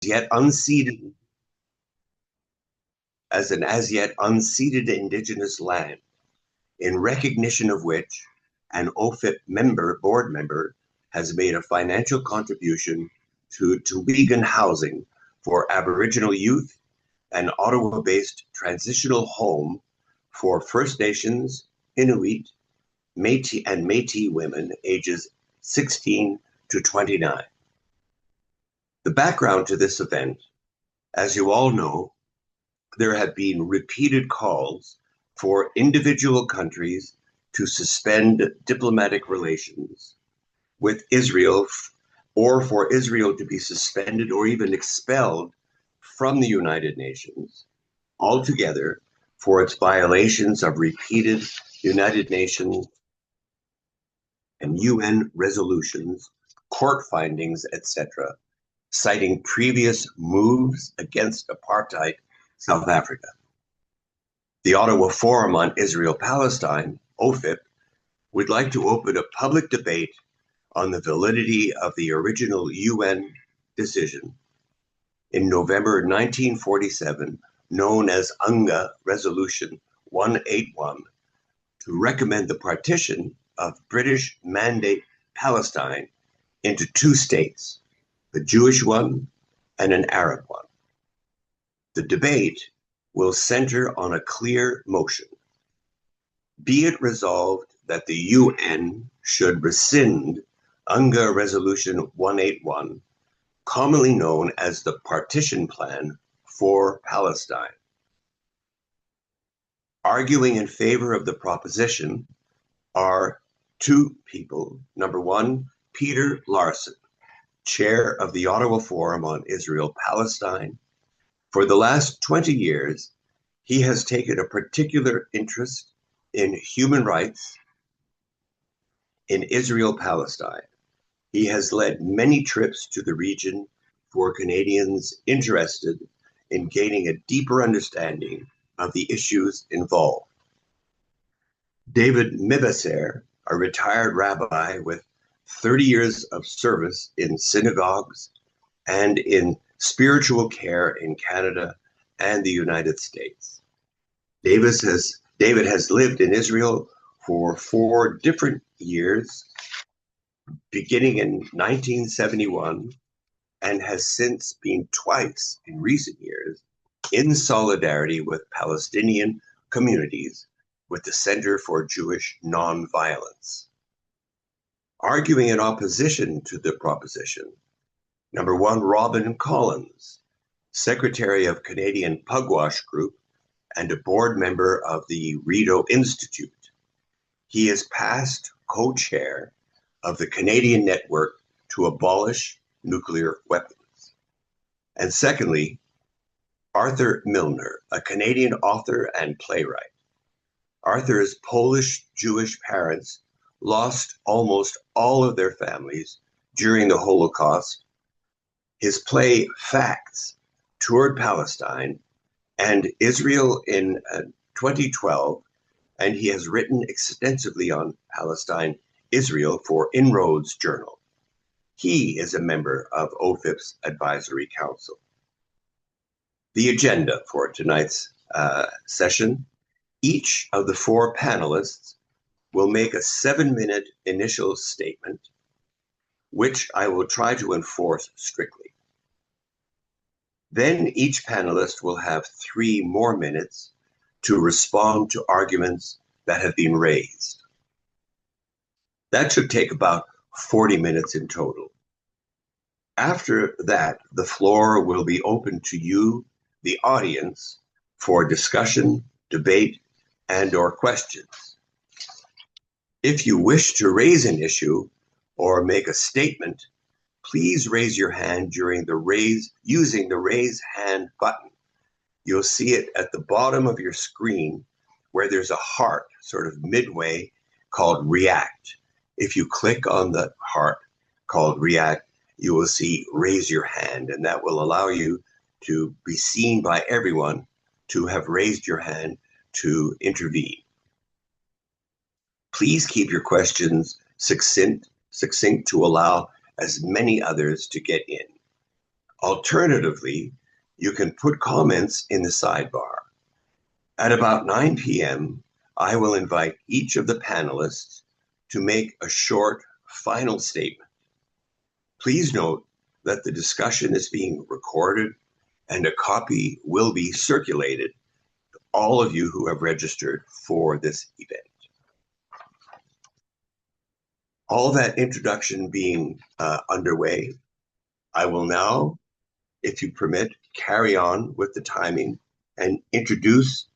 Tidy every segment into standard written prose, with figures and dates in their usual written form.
yet unceded indigenous land, in recognition of which an OFIP board member has made a financial contribution to vegan housing for Aboriginal youth, an Ottawa-based transitional home for First Nations, Inuit, Métis, and Métis women ages 16 to 29. The background to this event, as you all know, there have been repeated calls for individual countries to suspend diplomatic relations with Israel, or for Israel to be suspended or even expelled from the United Nations altogether for its violations of repeated United Nations and UN resolutions, court findings, etc., citing previous moves against apartheid South Africa. The Ottawa Forum on Israel Palestine, OFIP, would like to open a public debate on the validity of the original UN decision in November 1947, known as UNGA Resolution 181, to recommend the partition of British Mandate Palestine into two states, a Jewish one and an Arab one. The debate will center on a clear motion. Be it resolved that the UN should rescind UNGA Resolution 181, commonly known as the Partition Plan for Palestine. Arguing in favor of the proposition are two people. Number one, Peter Larson, chair of the Ottawa Forum on Israel Palestine. For the last 20 years, he has taken a particular interest in human rights in Israel Palestine. He has led many trips to the region for Canadians interested in gaining a deeper understanding of the issues involved. David Mivasair, a retired rabbi with 30 years of service in synagogues and in spiritual care in Canada and the United States. David has lived in Israel for 4 different years, beginning in 1971, and has since been twice in recent years in solidarity with Palestinian communities with the Center for Jewish Nonviolence. Arguing in opposition to the proposition, number one, Robin Collins, Secretary of Canadian Pugwash Group and a board member of the Rideau Institute. He is past co-chair of the Canadian Network to Abolish Nuclear Weapons. And secondly, Arthur Milner, a Canadian author and playwright. Arthur's Polish-Jewish parents lost almost all of their families during the Holocaust. His play Facts toured Palestine and Israel in 2012, and he has written extensively on Palestine, Israel for Inroads Journal. He is a member of OFIP's Advisory Council. The agenda for tonight's session: each of the 4 panelists will make a 7-minute initial statement, which I will try to enforce strictly. Then each panelist will have 3 more minutes to respond to arguments that have been raised. That should take about 40 minutes in total. After that, the floor will be open to you, the audience, for discussion, debate, and/or questions. If you wish to raise an issue or make a statement, please raise your hand using the raise hand button. You'll see it at the bottom of your screen where there's a heart sort of midway called react. If you click on the heart called react, you will see raise your hand, and that will allow you to be seen by everyone to have raised your hand to intervene. Please keep your questions succinct to allow as many others to get in. Alternatively, you can put comments in the sidebar. At about 9 p.m., I will invite each of the panelists to make a short final statement. Please note that the discussion is being recorded and a copy will be circulated to all of you who have registered for this event. All that introduction being underway, I will now, if you permit, carry on with the timing and introduce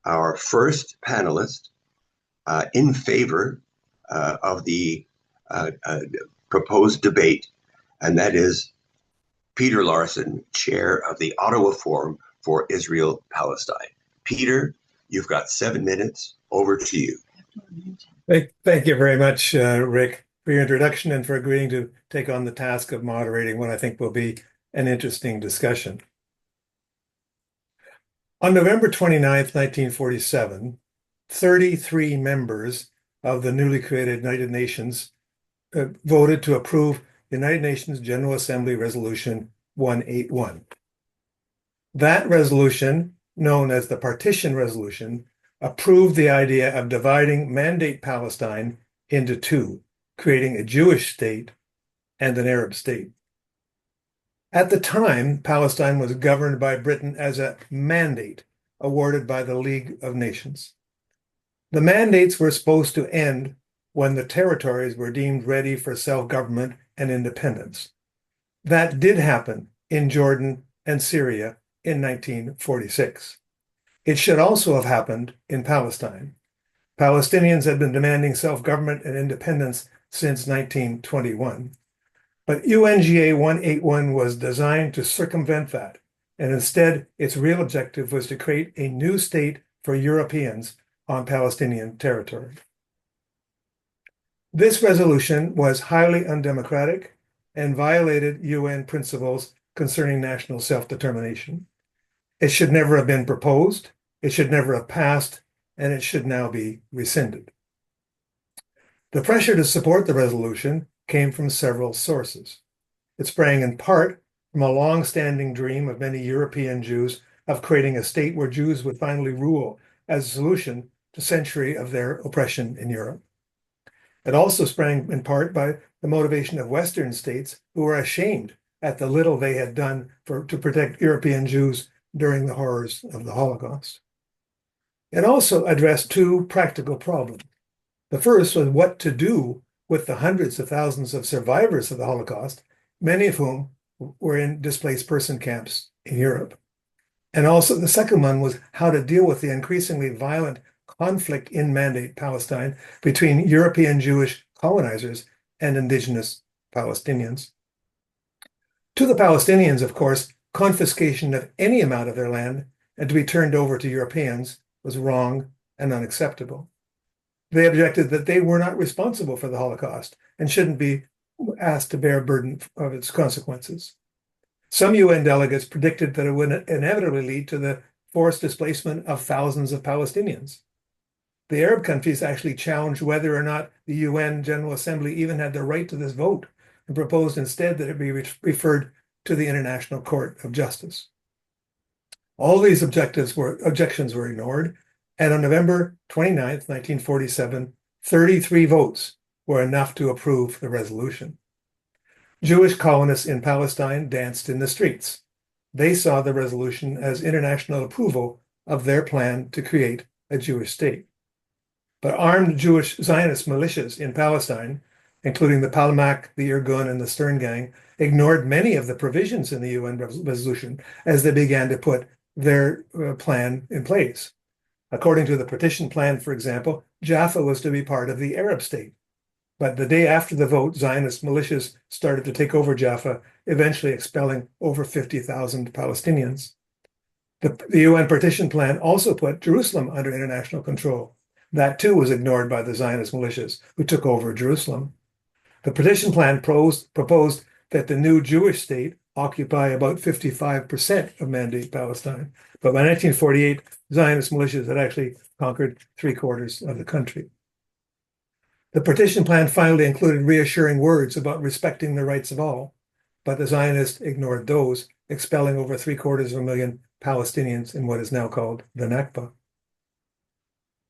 our first panelist in favor of the proposed debate, and that is Peter Larson, chair of the Ottawa Forum for Israel Palestine. Peter, you've got 7 minutes. Over to you. Thank you very much, Rick, for your introduction and for agreeing to take on the task of moderating what I think will be an interesting discussion. On November 29th, 1947, 33 members of the newly created United Nations voted to approve the United Nations General Assembly Resolution 181. That resolution, known as the Partition Resolution, approved the idea of dividing Mandate Palestine into two, creating a Jewish state and an Arab state. At the time, Palestine was governed by Britain as a mandate awarded by the League of Nations. The mandates were supposed to end when the territories were deemed ready for self-government and independence. That did happen in Jordan and Syria in 1946. It should also have happened in Palestine. Palestinians had been demanding self-government and independence since 1921. But UNGA 181 was designed to circumvent that, and instead its real objective was to create a new state for Europeans on Palestinian territory. This resolution was highly undemocratic and violated UN principles concerning national self-determination. It should never have been proposed, it should never have passed, and it should now be rescinded. The pressure to support the resolution came from several sources. It sprang in part from a long-standing dream of many European Jews of creating a state where Jews would finally rule as a solution to a century of their oppression in Europe. It also sprang in part by the motivation of Western states who were ashamed at the little they had done to protect European Jews during the horrors of the Holocaust. It also addressed two practical problems. The first was what to do with the hundreds of thousands of survivors of the Holocaust, many of whom were in displaced person camps in Europe. And also the second one was how to deal with the increasingly violent conflict in Mandate Palestine between European Jewish colonizers and indigenous Palestinians. To the Palestinians, of course, confiscation of any amount of their land and to be turned over to Europeans was wrong and unacceptable. They objected that they were not responsible for the Holocaust and shouldn't be asked to bear a burden of its consequences. Some UN delegates predicted that it would inevitably lead to the forced displacement of thousands of Palestinians. The Arab countries actually challenged whether or not the UN General Assembly even had the right to this vote and proposed instead that it be referred to the International Court of Justice. All these objections were ignored, and on November 29, 1947, 33 votes were enough to approve the resolution. Jewish colonists in Palestine danced in the streets. They saw the resolution as international approval of their plan to create a Jewish state. But armed Jewish Zionist militias in Palestine, including the Palmach, the Irgun, and the Stern Gang, ignored many of the provisions in the UN resolution as they began to put their plan in place. According to the Partition Plan, for example, Jaffa was to be part of the Arab state. But the day after the vote, Zionist militias started to take over Jaffa, eventually expelling over 50,000 Palestinians. The UN Partition Plan also put Jerusalem under international control. That too was ignored by the Zionist militias, who took over Jerusalem. The Partition Plan proposed that the new Jewish state occupy about 55% of Mandate Palestine. But by 1948, Zionist militias had actually conquered 3/4 of the country. The Partition Plan finally included reassuring words about respecting the rights of all, but the Zionists ignored those expelling over 750,000 Palestinians in what is now called the Nakba.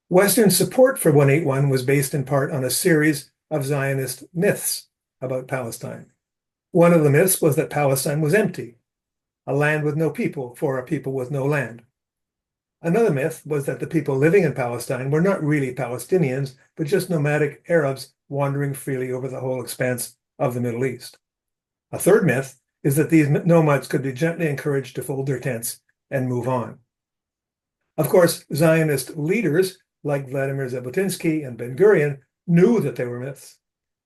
Western support for 181 was based in part on a series of Zionist myths about Palestine. One of the myths was that Palestine was empty, a land with no people for a people with no land. Another myth was that the people living in Palestine were not really Palestinians, but just nomadic Arabs wandering freely over the whole expanse of the Middle East. A third myth is that these nomads could be gently encouraged to fold their tents and move on. Of course, Zionist leaders like Vladimir Jabotinsky and Ben-Gurion knew that they were myths.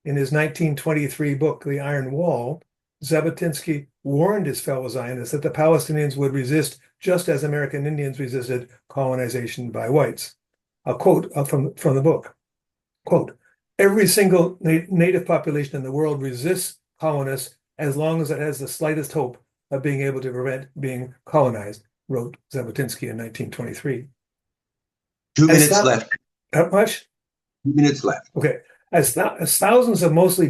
In his 1923 book, The Iron Wall, Jabotinsky warned his fellow Zionists that the Palestinians would resist just as American Indians resisted colonization by whites. A quote from the book, quote, "Every single native population in the world resists colonists as long as it has the slightest hope of being able to prevent being colonized," wrote Jabotinsky in 1923. 2 minutes left. How much? 2 minutes left. Okay. As thousands of mostly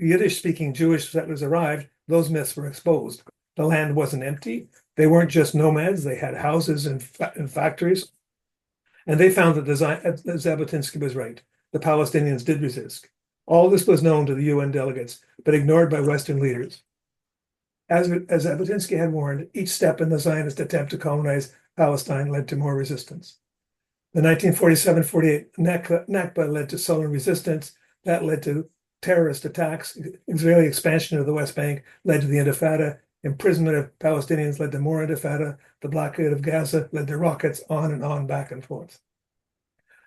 Yiddish-speaking Jewish settlers arrived, those myths were exposed. The land wasn't empty. They weren't just nomads. They had houses and factories. And they found that Jabotinsky was right. The Palestinians did resist. All this was known to the UN delegates, but ignored by Western leaders. As Jabotinsky had warned, each step in the Zionist attempt to colonize Palestine led to more resistance. The 1947-48 Nakba led to sullen resistance. That led to terrorist attacks. Israeli expansion of the West Bank led to the Intifada. Imprisonment of Palestinians led to more Intifada. The blockade of Gaza led to rockets, on and on, back and forth.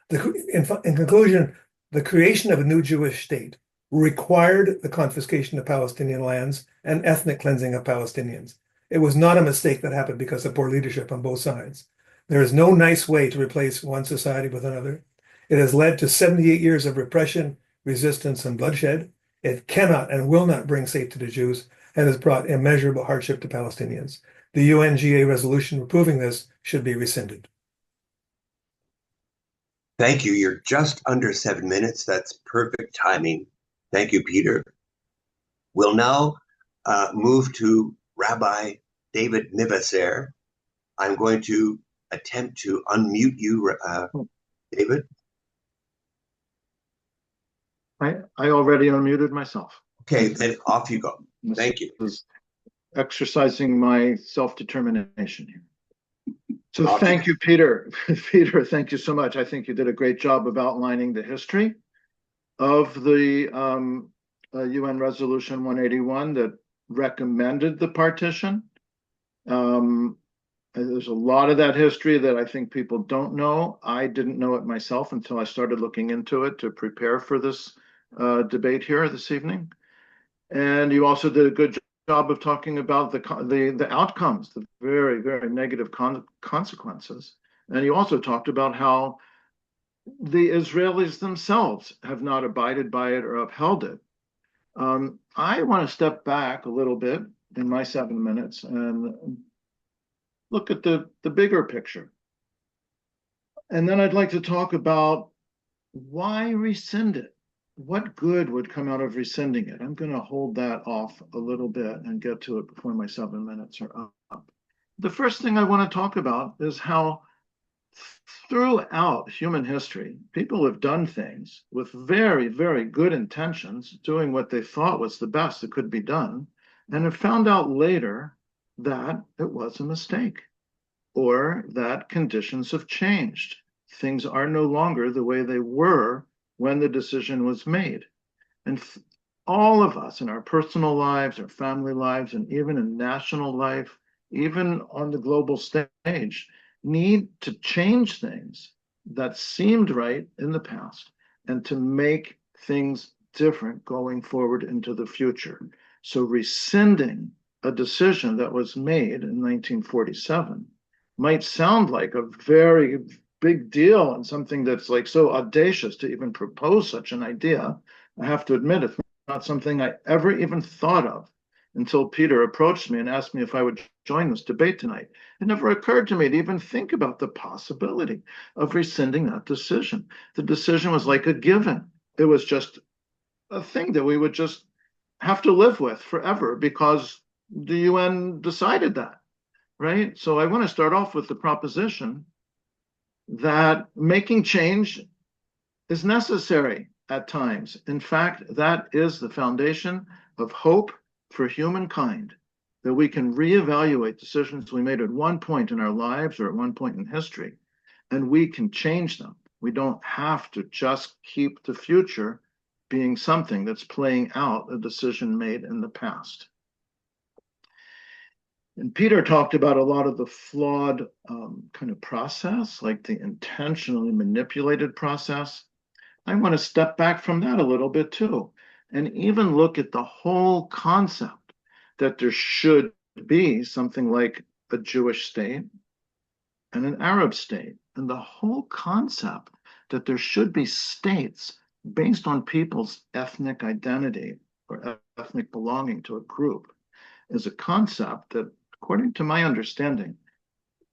In conclusion, the creation of a new Jewish state required the confiscation of Palestinian lands and ethnic cleansing of Palestinians. It was not a mistake that happened because of poor leadership on both sides. There is no nice way to replace one society with another. It has led to 78 years of repression, resistance, and bloodshed. It cannot and will not bring safety to Jews and has brought immeasurable hardship to Palestinians. The UNGA resolution approving this should be rescinded. Thank you. You're just under 7 minutes. That's perfect timing. Thank you, Peter. We'll now move to Rabbi David Mivasair. I'm going to attempt to unmute you, David. I already unmuted myself. Okay, then off you go. Thank you. Exercising my self-determination here. So thank you, Peter. Peter, thank you so much. I think you did a great job of outlining the history of the UN Resolution 181 that recommended the partition. There's a lot of that history that I think people don't know. I didn't know it myself until I started looking into it to prepare for this debate here this evening. And you also did a good job of talking about the outcomes, the very, very negative consequences. And you also talked about how the Israelis themselves have not abided by it or upheld it. I want to step back a little bit in my 7 minutes and look at the bigger picture. And then I'd like to talk about why rescind it? What good would come out of rescinding it? I'm going to hold that off a little bit and get to it before my 7 minutes are up. The first thing I want to talk about is how throughout human history, people have done things with very, very good intentions, doing what they thought was the best that could be done, and have found out later that it was a mistake or that conditions have changed. Things are no longer the way they were when the decision was made. And all of us in our personal lives, our family lives, and even in national life, even on the global stage, need to change things that seemed right in the past and to make things different going forward into the future. So rescinding a decision that was made in 1947 might sound like a very big deal and something that's like so audacious to even propose such an idea. I have to admit, it's not something I ever even thought of until Peter approached me and asked me if I would join this debate tonight. It never occurred to me to even think about the possibility of rescinding that decision. The decision was like a given. It was just a thing that we would just have to live with forever because the UN decided that, right? So I want to start off with the proposition that making change is necessary at times. In fact, that is the foundation of hope for humankind, that we can reevaluate decisions we made at one point in our lives or at one point in history, and we can change them. We don't have to just keep the future being something that's playing out a decision made in the past. And Peter talked about a lot of the flawed kind of process, like the intentionally manipulated process. I want to step back from that a little bit too, and even look at the whole concept that there should be something like a Jewish state and an Arab state, and the whole concept that there should be states based on people's ethnic identity or ethnic belonging to a group is a concept that, according to my understanding,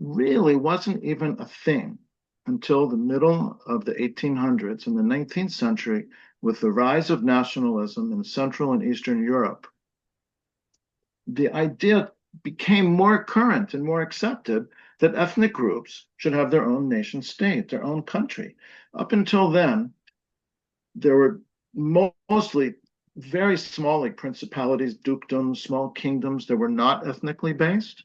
really wasn't even a thing until the middle of the 1800s in the 19th century, with the rise of nationalism in Central and Eastern Europe. The idea became more current and more accepted that ethnic groups should have their own nation state, their own country. Up until then, there were mostly very small, like principalities, dukedoms, small kingdoms that were not ethnically based.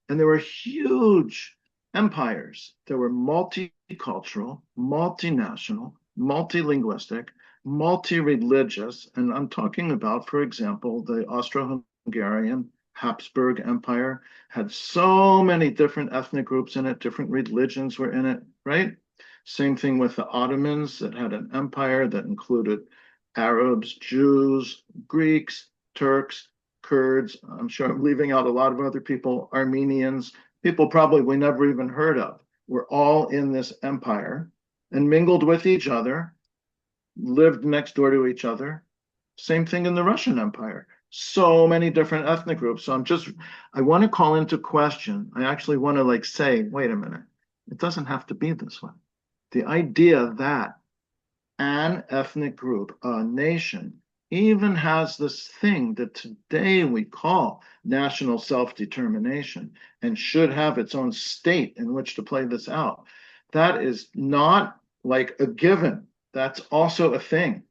And there were huge empires that were multicultural, multinational, multilinguistic, multi-religious. And I'm talking about, for example, the Austro-Hungarian Habsburg Empire had so many different ethnic groups in it, different religions were in it, right? Same thing with the Ottomans that had an empire that included Arabs, Jews, Greeks, Turks, Kurds. I'm sure I'm leaving out a lot of other people, Armenians, people probably we never even heard of. Were all in this empire and mingled with each other, lived next door to each other. Same thing in the Russian Empire. So many different ethnic groups. So I want to call into question. I actually want to say, wait a minute, it doesn't have to be this way. The idea that an ethnic group, a nation, even has this thing that today we call national self-determination and should have its own state in which to play this out. That is not like a given. That's also a thing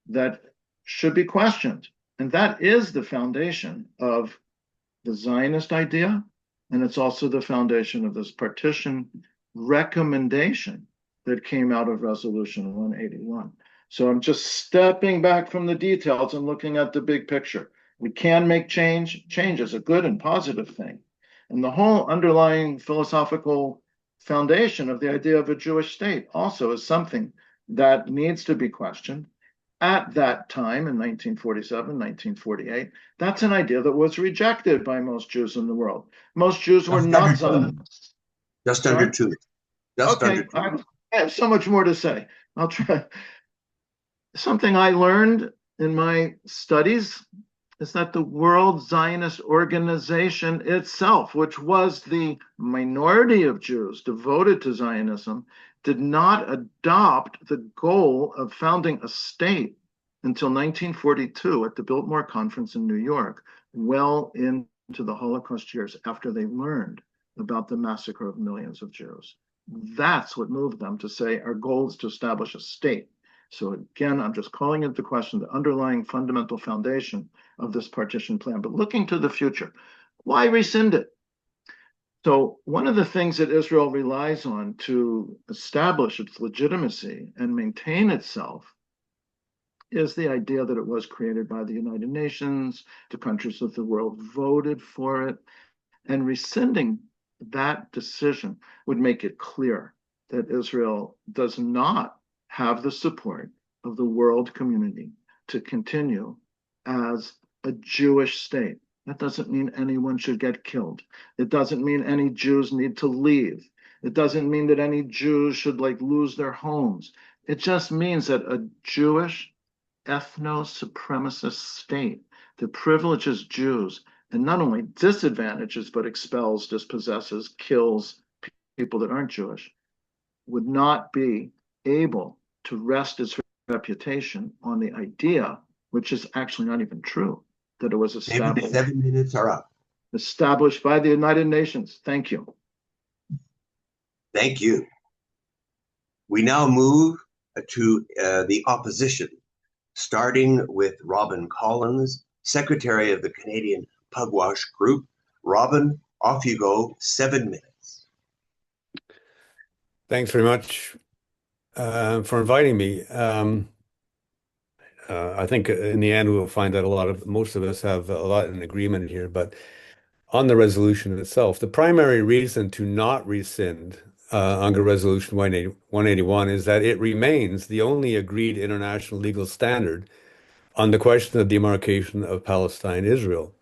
that should be questioned. And that is the foundation of the Zionist idea. And it's also the foundation of this partition recommendation that came out of Resolution 181. So I'm just stepping back from the details and looking at the big picture. We can make change. Change is a good and positive thing. And the whole underlying philosophical foundation of the idea of a Jewish state also is something that needs to be questioned. At that time, in 1947, 1948, that's an idea that was rejected by most Jews in the world. Most Jews were not Zionists. Just under two. Okay, I have so much more to say. I'll try. Something I learned in my studies is that the World Zionist Organization itself, which was the minority of Jews devoted to Zionism, did not adopt the goal of founding a state until 1942 at the Biltmore Conference in New York, well into the Holocaust years after they learned about the massacre of millions of Jews. That's what moved them to say our goal is to establish a state. So again, I'm just calling into question the underlying fundamental foundation of this partition plan. But looking to the future, why rescind it? So one of the things that Israel relies on to establish its legitimacy and maintain itself is the idea that it was created by the United Nations, the countries of the world voted for it, and rescinding that decision would make it clear that Israel does not have the support of the world community to continue as a Jewish state. That doesn't mean anyone should get killed. It doesn't mean any Jews need to leave. It doesn't mean that any Jews should lose their homes. It just means that a Jewish ethno-supremacist state that privileges Jews and not only disadvantages, but expels, dispossesses, kills people that aren't Jewish, would not be able to rest its reputation on the idea, which is actually not even true, that it was established. Maybe 7 minutes are up. established by the United Nations. Thank you. Thank you. We now move to the opposition, starting with Robin Collins, Secretary of the Canadian Pugwash Group. Robin, off you go, 7 minutes. Thanks very much for inviting me. I think in the end we'll find that most of us have a lot in agreement here, but on the resolution itself, the primary reason to not rescind UNGA Resolution 181 is that it remains the only agreed international legal standard on the question of demarcation of Palestine-Israel.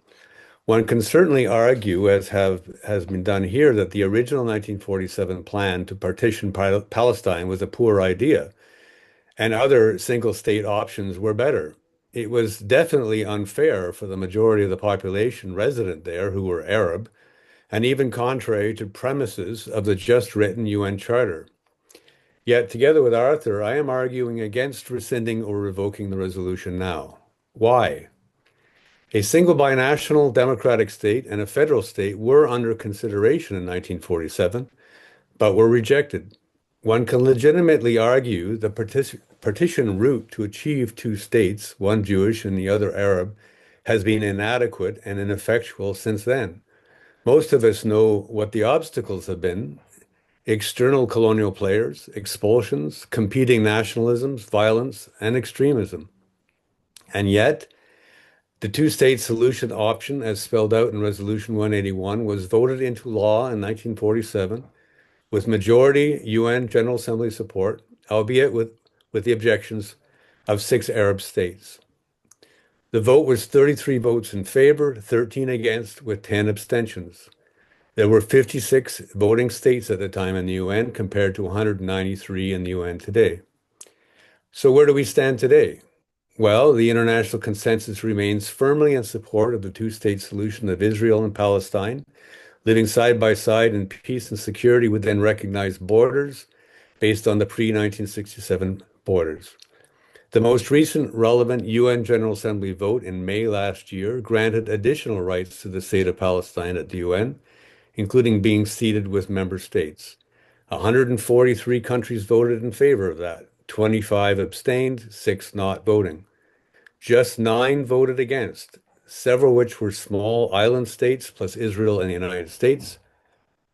One can certainly argue, as has been done here, that the original 1947 plan to partition Palestine was a poor idea, and other single-state options were better. It was definitely unfair for the majority of the population resident there who were Arab, and even contrary to premises of the just-written UN Charter. Yet, together with Arthur, I am arguing against rescinding or revoking the resolution now. Why? A single binational democratic state and a federal state were under consideration in 1947, but were rejected. One can legitimately argue the partition route to achieve two states, one Jewish and the other Arab, has been inadequate and ineffectual since then. Most of us know what the obstacles have been: external colonial players, expulsions, competing nationalisms, violence, and extremism. And yet, the two-state solution option, as spelled out in Resolution 181, was voted into law in 1947 with majority UN General Assembly support, albeit with the objections of 6 Arab states. The vote was 33 votes in favor, 13 against, with 10 abstentions. There were 56 voting states at the time in the UN compared to 193 in the UN today. So where do we stand today? Well, the international consensus remains firmly in support of the two-state solution of Israel and Palestine, living side by side in peace and security within recognized borders based on the pre-1967 borders. The most recent relevant UN General Assembly vote in May last year granted additional rights to the state of Palestine at the UN, including being seated with member states. 143 countries voted in favor of that, 25 abstained, 6 not voting. Just 9 voted against, several which were small island states plus Israel and the United States.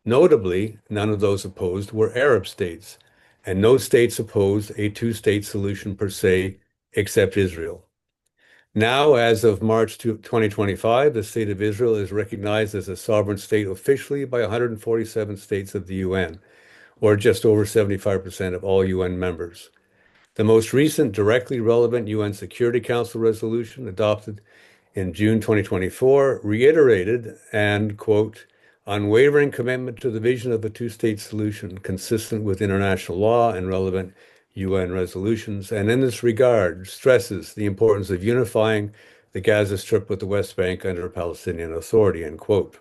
Notably, none of those opposed were Arab states, and no states opposed a two-state solution per se, except Israel. Now, as of March 2025, the state of Israel is recognized as a sovereign state officially by 147 states of the UN, or just over 75% of all UN members. The most recent directly relevant UN Security Council resolution adopted in June 2024 reiterated and, quote, unwavering commitment to the vision of a two-state solution consistent with international law and relevant UN resolutions, and in this regard stresses the importance of unifying the Gaza Strip with the West Bank under a Palestinian Authority, end quote.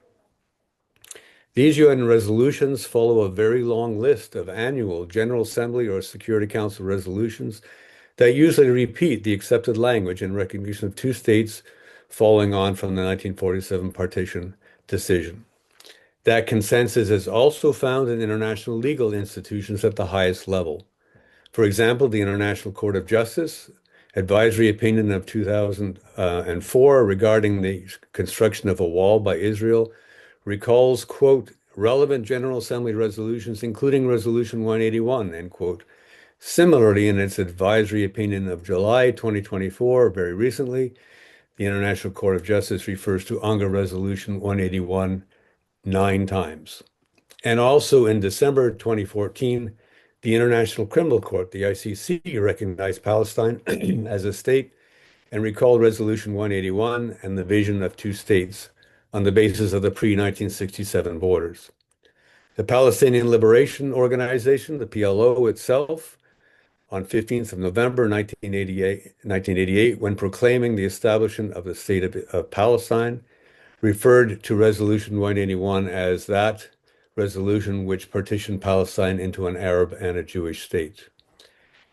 These UN resolutions follow a very long list of annual General Assembly or Security Council resolutions that usually repeat the accepted language in recognition of two states following on from the 1947 partition decision. That consensus is also found in international legal institutions at the highest level. For example, the International Court of Justice advisory opinion of 2004 regarding the construction of a wall by Israel recalls, quote, relevant General Assembly resolutions, including Resolution 181, end quote. Similarly, in its advisory opinion of July 2024, very recently, the International Court of Justice refers to UNGA Resolution 181 9 times. And also in December 2014, the International Criminal Court, the ICC, recognized Palestine as a state and recalled Resolution 181 and the vision of two states on the basis of the pre-1967 borders. The Palestinian Liberation Organization, the PLO itself, on 15th of November 1988, when proclaiming the establishment of the state of Palestine, referred to Resolution 181 as that resolution which partitioned Palestine into an Arab and a Jewish state.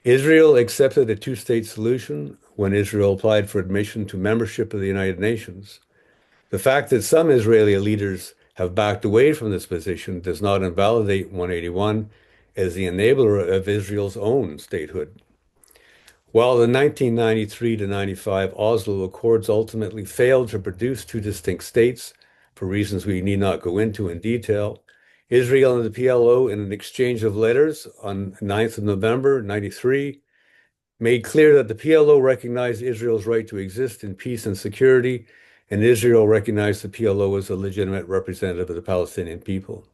Israel accepted a two-state solution when Israel applied for admission to membership of the United Nations. The fact that some Israeli leaders have backed away from this position does not invalidate 181 as the enabler of Israel's own statehood. While the 1993 to 95 Oslo Accords ultimately failed to produce two distinct states, for reasons we need not go into in detail, Israel and the PLO, in an exchange of letters on 9th of November 93, made clear that the PLO recognized Israel's right to exist in peace and security, and Israel recognized the PLO as a legitimate representative of the Palestinian people.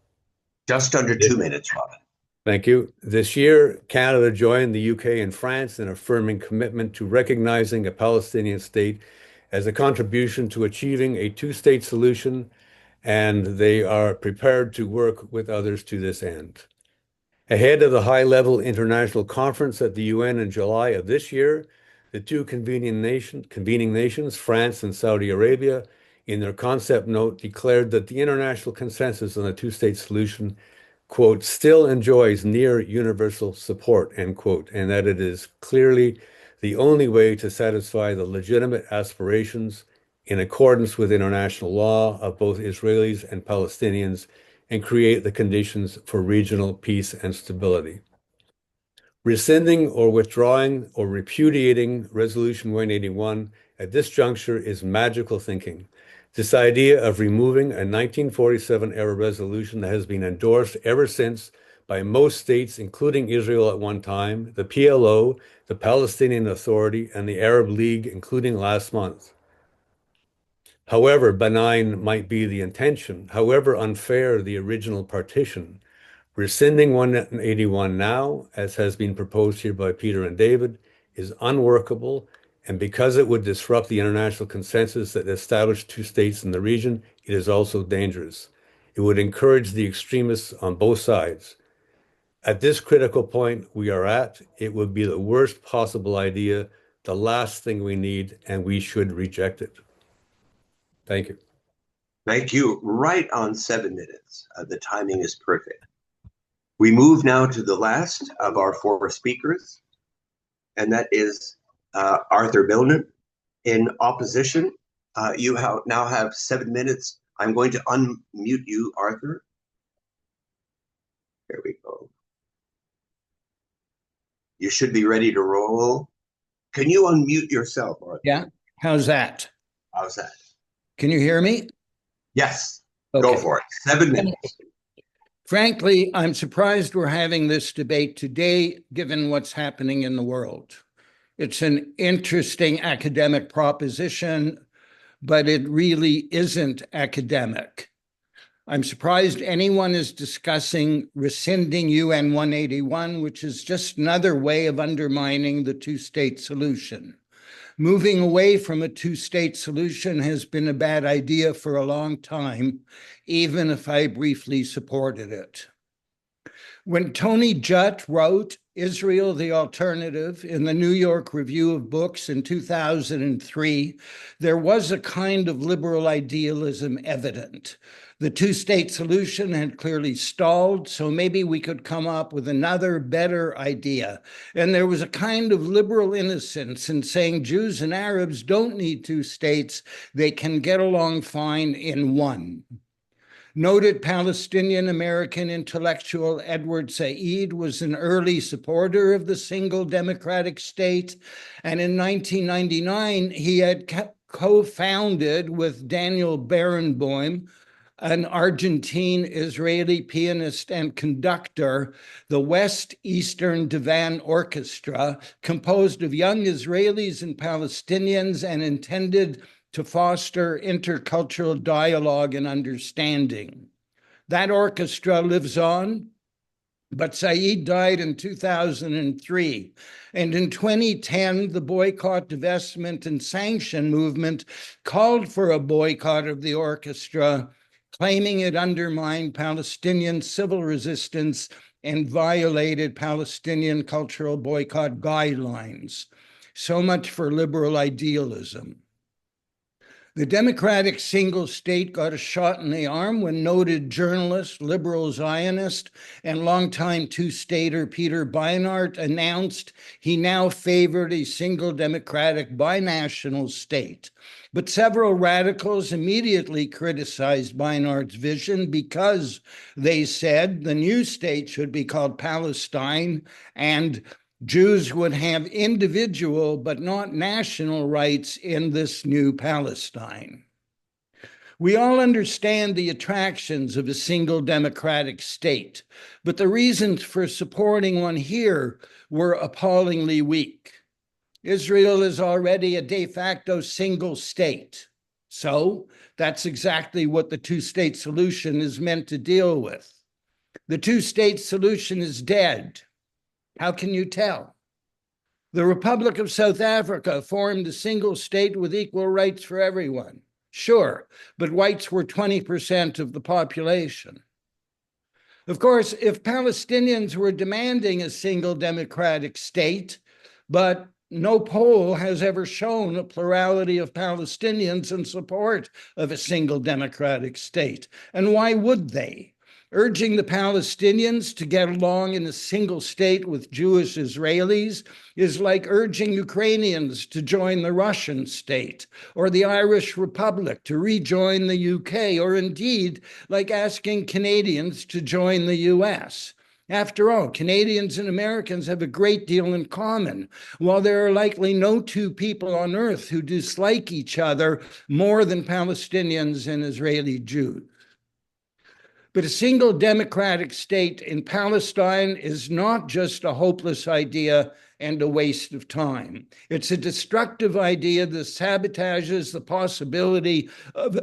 Just under 2 minutes, Robin. Thank you. This year, Canada joined the UK and France in affirming commitment to recognizing a Palestinian state as a contribution to achieving a two-state solution, and they are prepared to work with others to this end. Ahead of the high-level international conference at the UN in July of this year, the two convening nations, France and Saudi Arabia, in their concept note, declared that the international consensus on a two-state solution, quote, still enjoys near universal support, end quote, and that it is clearly the only way to satisfy the legitimate aspirations in accordance with international law of both Israelis and Palestinians and create the conditions for regional peace and stability. Rescinding or withdrawing or repudiating Resolution 181 at this juncture is magical thinking. This idea of removing a 1947-era resolution that has been endorsed ever since by most states, including Israel at one time, the PLO, the Palestinian Authority, and the Arab League, including last month. However benign might be the intention, however unfair the original partition, rescinding 181 now, as has been proposed here by Peter and David, is unworkable, and because it would disrupt the international consensus that established two states in the region, it is also dangerous. It would encourage the extremists on both sides. At this critical point we are at, it would be the worst possible idea, the last thing we need, and we should reject it. Thank you. Thank you. Right on 7 minutes. The timing is perfect. We move now to the last of our four speakers, and that is Arthur Milner. In opposition, you now have 7 minutes. I'm going to unmute you, Arthur. There we go. You should be ready to roll. Can you unmute yourself, Arthur? Yeah. How's that? How's that? Can you hear me? Yes. Okay. Go for it. 7 minutes. Frankly, I'm surprised we're having this debate today, given what's happening in the world. It's an interesting academic proposition, but it really isn't academic. I'm surprised anyone is discussing rescinding UN 181, which is just another way of undermining the two-state solution. Moving away from a two-state solution has been a bad idea for a long time, even if I briefly supported it. When Tony Judt wrote Israel, the Alternative in the New York Review of Books in 2003, there was a kind of liberal idealism evident. The two-state solution had clearly stalled, so maybe we could come up with another, better idea. And there was a kind of liberal innocence in saying Jews and Arabs don't need two states, they can get along fine in one. Noted Palestinian-American intellectual Edward Said was an early supporter of the single democratic state, and in 1999 he had co-founded with Daniel Barenboim, an Argentine-Israeli pianist and conductor, the West Eastern Divan Orchestra, composed of young Israelis and Palestinians and intended to foster intercultural dialogue and understanding. That orchestra lives on, but Said died in 2003. And in 2010, the boycott, divestment, and sanction movement called for a boycott of the orchestra, claiming it undermined Palestinian civil resistance and violated Palestinian cultural boycott guidelines. So much for liberal idealism. The democratic single state got a shot in the arm when noted journalist, liberal Zionist, and longtime two-stater Peter Beinart announced he now favored a single democratic binational state. But several radicals immediately criticized Beinart's vision because they said the new state should be called Palestine and Jews would have individual but not national rights in this new Palestine. We all understand the attractions of a single democratic state, but the reasons for supporting one here were appallingly weak. Israel is already a de facto single state. So that's exactly what the two-state solution is meant to deal with. The two-state solution is dead. How can you tell? The Republic of South Africa formed a single state with equal rights for everyone. Sure, but whites were 20% of the population. Of course, if Palestinians were demanding a single democratic state, but no poll has ever shown a plurality of Palestinians in support of a single democratic state. And why would they? Urging the Palestinians to get along in a single state with Jewish Israelis is like urging Ukrainians to join the Russian state or the Irish Republic to rejoin the UK, or indeed like asking Canadians to join the US. After all, Canadians and Americans have a great deal in common, while there are likely no two people on earth who dislike each other more than Palestinians and Israeli Jews. But a single democratic state in Palestine is not just a hopeless idea and a waste of time. It's a destructive idea that sabotages the possibility of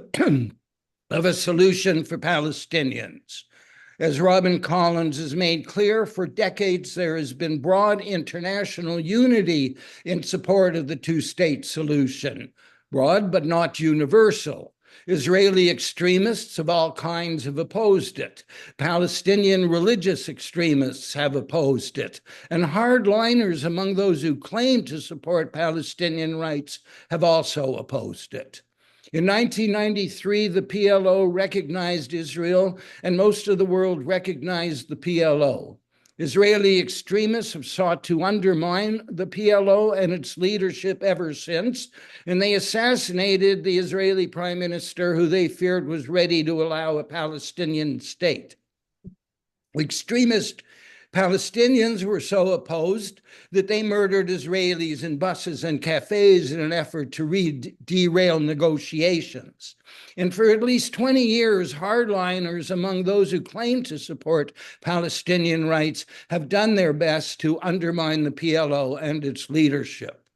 a solution for Palestinians. As Robin Collins has made clear, for decades there has been broad international unity in support of the two-state solution. Broad, but not universal. Israeli extremists of all kinds have opposed it. Palestinian religious extremists have opposed it. And hardliners among those who claim to support Palestinian rights have also opposed it. In 1993, the PLO recognized Israel, and most of the world recognized the PLO. Israeli extremists have sought to undermine the PLO and its leadership ever since, and they assassinated the Israeli prime minister who they feared was ready to allow a Palestinian state. Extremist Palestinians were so opposed that they murdered Israelis in buses and cafes in an effort to derail negotiations. And for at least 20 years, hardliners among those who claim to support Palestinian rights have done their best to undermine the PLO and its leadership.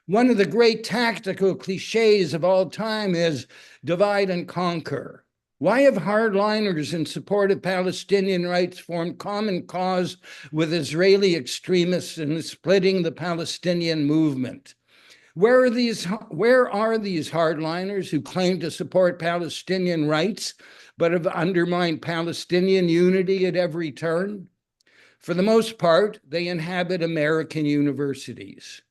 One of the great tactical cliches of all time is divide and conquer. Why have hardliners in support of Palestinian rights formed common cause with Israeli extremists in splitting the Palestinian movement? Where are these hardliners who claim to support Palestinian rights but have undermined Palestinian unity at every turn? For the most part, they inhabit American universities.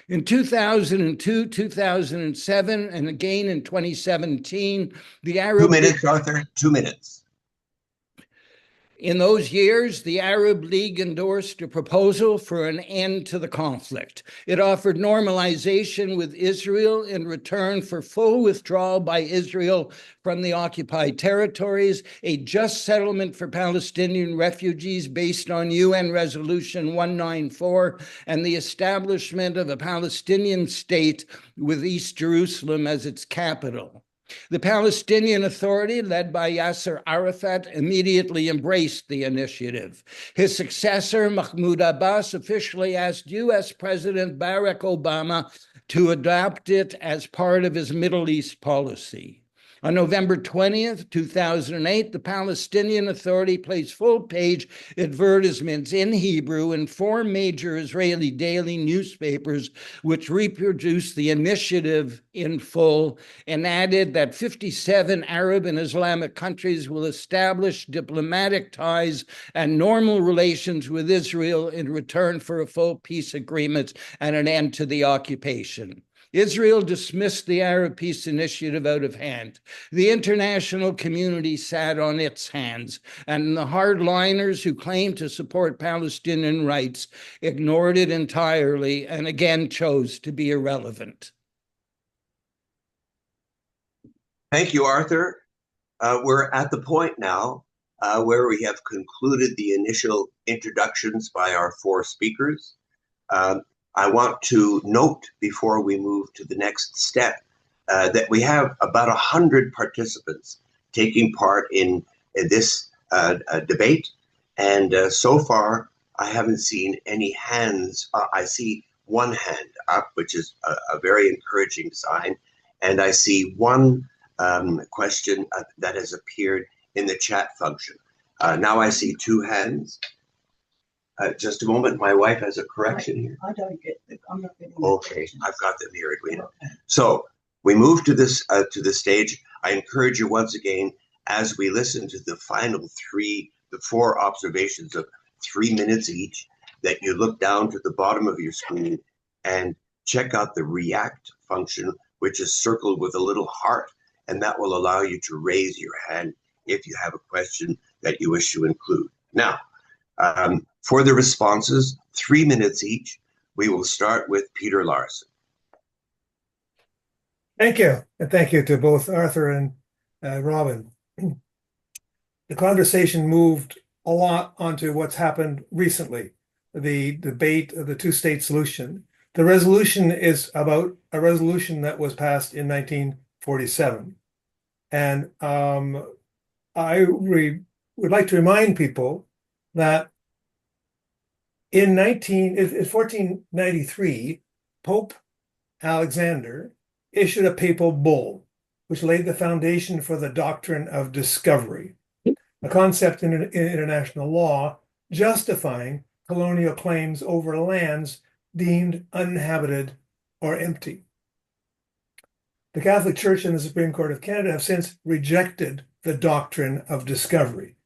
In 2002, 2007, and again in 2017, the Arab... 2 minutes, Arthur, 2 minutes. In those years, the Arab League endorsed a proposal for an end to the conflict. It offered normalization with Israel in return for full withdrawal by Israel from the occupied territories, a just settlement for Palestinian refugees based on UN Resolution 194, and the establishment of a Palestinian state with East Jerusalem as its capital. The Palestinian Authority, led by Yasser Arafat, immediately embraced the initiative. His successor, Mahmoud Abbas, officially asked U.S. President Barack Obama to adopt it as part of his Middle East policy. On November 20th, 2008, the Palestinian Authority placed full-page advertisements in Hebrew in 4 major Israeli daily newspapers, which reproduced the initiative in full and added that 57 Arab and Islamic countries will establish diplomatic ties and normal relations with Israel in return for a full peace agreement and an end to the occupation. Israel dismissed the Arab Peace Initiative out of hand. The international community sat on its hands, and the hardliners who claimed to support Palestinian rights ignored it entirely and again chose to be irrelevant. Thank you, Arthur. We're at the point now where we have concluded the initial introductions by our four speakers. I want to note before we move to the next step that we have about 100 participants taking part in this debate. And so far, I haven't seen any hands. I see one hand up, which is a very encouraging sign. And I see one question that has appeared in the chat function. Now I see two hands. Just a moment, my wife has a correction here. I don't get the, I'm not getting Okay, I've got them here, Edwina. Okay. So we move to this to the stage. I encourage you once again, as we listen to the final the four observations of 3 minutes each, that you look down to the bottom of your screen and check out the react function, which is circled with a little heart, and that will allow you to raise your hand if you have a question that you wish to include. Now, for the responses, 3 minutes each, we will start with Peter Larson. Thank you. And thank you to both Arthur and Robin. The conversation moved a lot onto what's happened recently, the debate of the two-state solution. The resolution is about a resolution that was passed in 1947. And I would like to remind people that in 1493, Pope Alexander issued a papal bull, which laid the foundation for the doctrine of discovery, a concept in international law justifying colonial claims over lands deemed uninhabited or empty. The Catholic Church and the Supreme Court of Canada have since rejected the doctrine of discovery.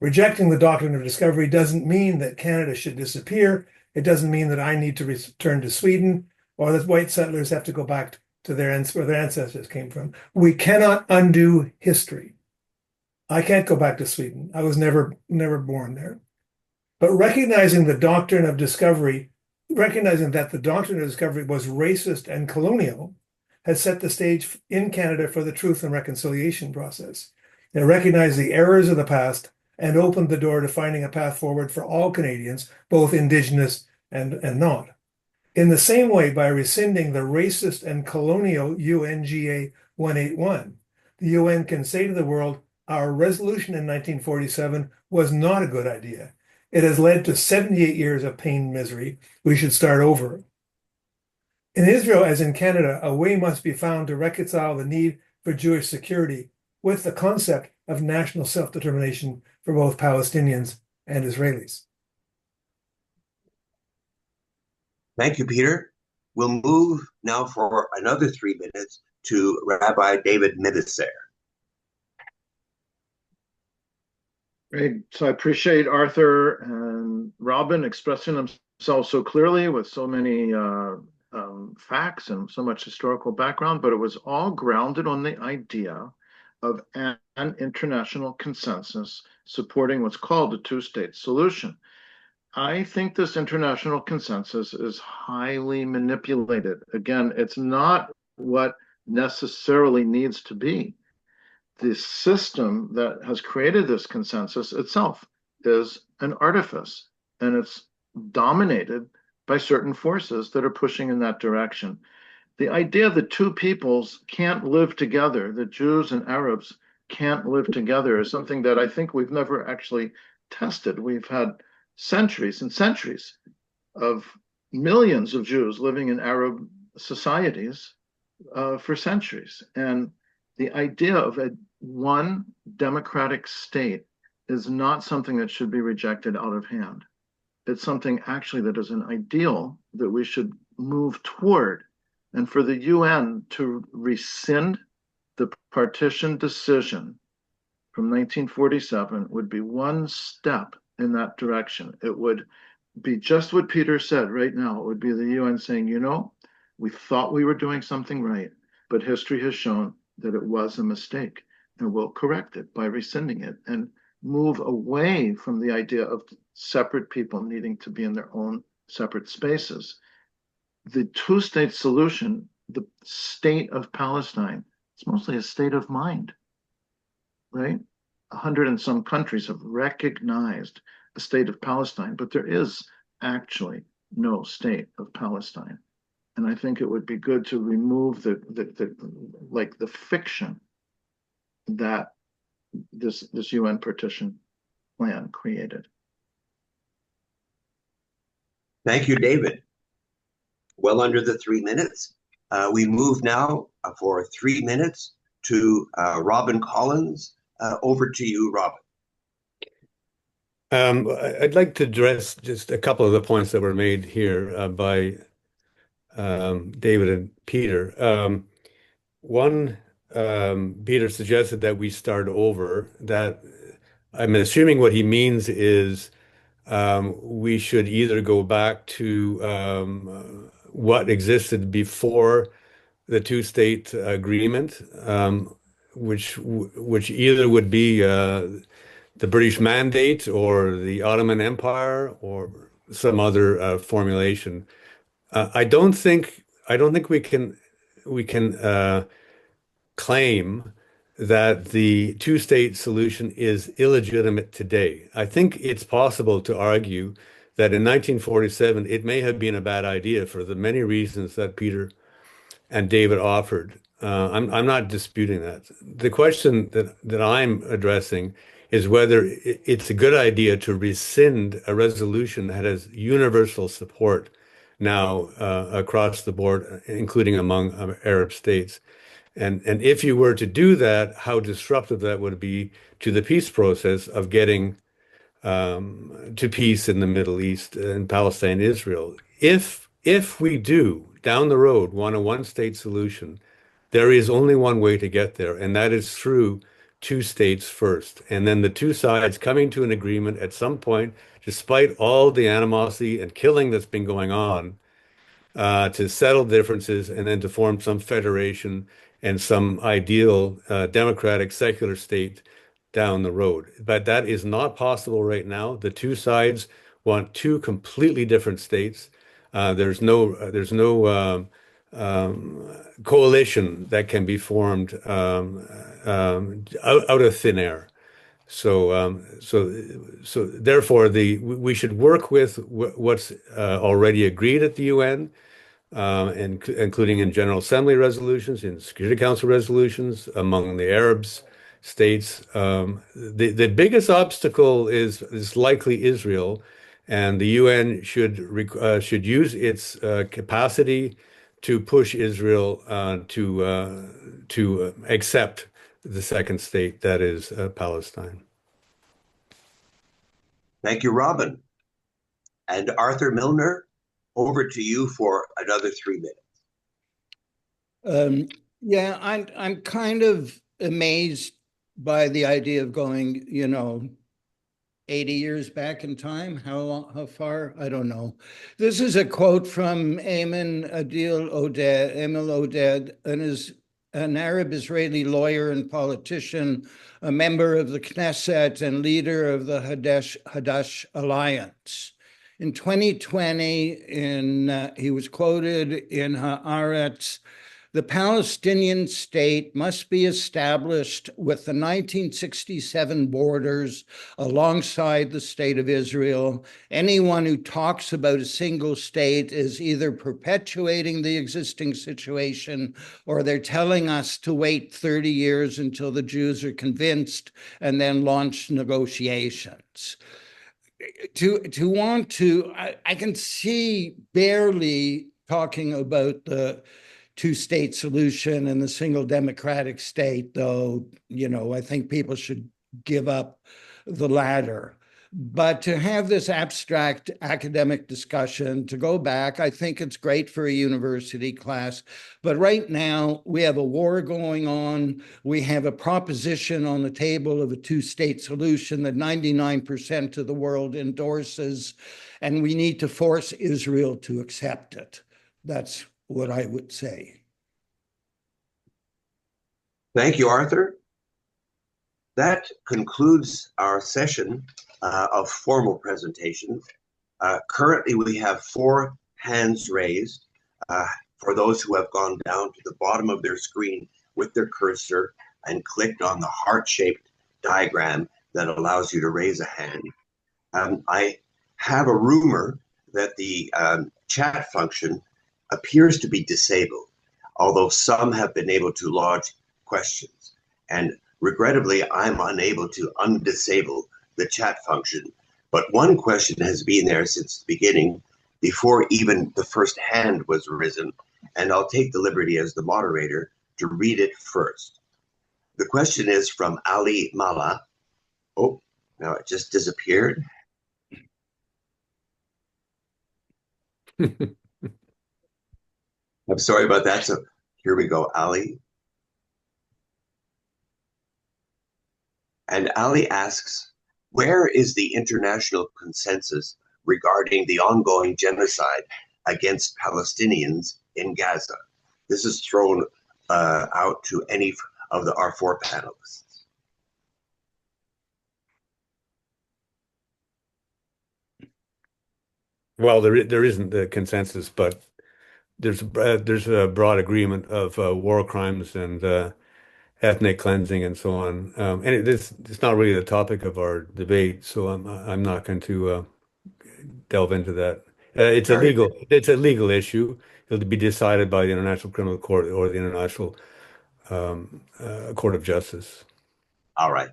Rejecting the doctrine of discovery doesn't mean that Canada should disappear. It doesn't mean that I need to return to Sweden or that white settlers have to go back to where their ancestors came from. We cannot undo history. I can't go back to Sweden. I was never born there. But recognizing the doctrine of discovery, recognizing that the doctrine of discovery was racist and colonial, has set the stage in Canada for the truth and reconciliation process. It recognized the errors of the past and opened the door to finding a path forward for all Canadians, both Indigenous and not. In the same way, by rescinding the racist and colonial UNGA 181, the UN can say to the world, our resolution in 1947 was not a good idea. It has led to 78 years of pain and misery. We should start over. In Israel, as in Canada, a way must be found to reconcile the need for Jewish security with the concept of national self-determination for both Palestinians and Israelis. Thank you, Peter. We'll move now for another 3 minutes to Rabbi David Mivasair. Great. So I appreciate Arthur and Robin expressing themselves so clearly with so many facts and so much historical background, but it was all grounded on the idea of an international consensus supporting what's called a two-state solution. I think this international consensus is highly manipulated. Again, it's not what necessarily needs to be. The system that has created this consensus itself is an artifice, and it's dominated by certain forces that are pushing in that direction. The idea that two peoples can't live together, that Jews and Arabs can't live together, is something that I think we've never actually tested. We've had centuries and centuries of millions of Jews living in Arab societies for centuries. And the idea of one democratic state is not something that should be rejected out of hand. It's something actually that is an ideal that we should move toward. And for the UN to rescind the partition decision from 1947 would be one step in that direction. It would be just what Peter said right now. It would be the UN saying, you know, We thought we were doing something right, but history has shown that it was a mistake, and we'll correct it by rescinding it and move away from the idea of separate people needing to be in their own separate spaces. The two-state solution, the state of Palestine, it's mostly a state of mind, right? 100 and some countries have recognized the state of Palestine, but there is actually no state of Palestine. And I think it would be good to remove the fiction that this UN partition plan created. Thank you, David. Well under the 3 minutes. We move now for 3 minutes to Robin Collins. Over to you, Robin. I'd like to address just a couple of the points that were made here by David and Peter. One, Peter suggested that we start over. That I'm assuming what he means is we should either go back to what existed before the two-state agreement, which either would be the British Mandate or the Ottoman Empire or some other formulation. I don't think we can claim that the two-state solution is illegitimate today. I think it's possible to argue that in 1947 it may have been a bad idea for the many reasons that Peter and David offered. I'm not disputing that. The question that I'm addressing is whether it's a good idea to rescind a resolution that has universal support now across the board, including among Arab states. And if you were to do that, how disruptive that would be to the peace process of getting to peace in the Middle East and Palestine, Israel. If we do down the road want a one-state solution, there is only one way to get there, and that is through two states first, and then the two sides coming to an agreement at some point, despite all the animosity and killing that's been going on, to settle differences and then to form some federation and some ideal democratic secular state down the road. But that is not possible right now. The two sides want two completely different states. There's no coalition that can be formed out of thin air. So therefore, we should work with what's already agreed at the UN, including in General Assembly resolutions, in Security Council resolutions, among the Arabs states. The biggest obstacle is likely Israel, and the UN should use its capacity to push Israel to accept the second state, that is Palestine. Thank you, Robin. And Arthur Milner, over to you for another 3 minutes. Yeah, I'm kind of amazed by the idea of going, 80 years back in time. How far? I don't know. This is a quote from Emil Oded, an Arab-Israeli lawyer and politician, a member of the Knesset and leader of the Hadash Alliance. In 2020, he was quoted in Haaretz, "The Palestinian state must be established with the 1967 borders alongside the state of Israel. Anyone who talks about a single state is either perpetuating the existing situation or they're telling us to wait 30 years until the Jews are convinced and then launch negotiations." I can see barely talking about the two-state solution and the single democratic state, though, I think people should give up the latter. But to have this abstract academic discussion, to go back, I think it's great for a university class. But right now, we have a war going on. We have a proposition on the table of a two-state solution that 99% of the world endorses, and we need to force Israel to accept it. That's what I would say. Thank you, Arthur. That concludes our session of formal presentations. Currently, we have 4 hands raised. For those who have gone down to the bottom of their screen with their cursor and clicked on the heart-shaped diagram that allows you to raise a hand. I have a rumor that the chat function appears to be disabled, although some have been able to lodge questions. And regrettably, I'm unable to undisable the chat function. But one question has been there since the beginning, before even the first hand was risen, and I'll take the liberty as the moderator to read it first. The question is from Ali Mala. Oh, now it just disappeared. I'm sorry about that. So here we go, Ali. And Ali asks, where is the international consensus regarding the ongoing genocide against Palestinians in Gaza? This is thrown out to any of our 4 panelists. Well, there isn't the consensus, but there's a broad agreement of war crimes and ethnic cleansing and so on. And it's not really the topic of our debate, so I'm not going to delve into that. It's a legal issue. It'll be decided by the International Criminal Court or the International Court of Justice. All right.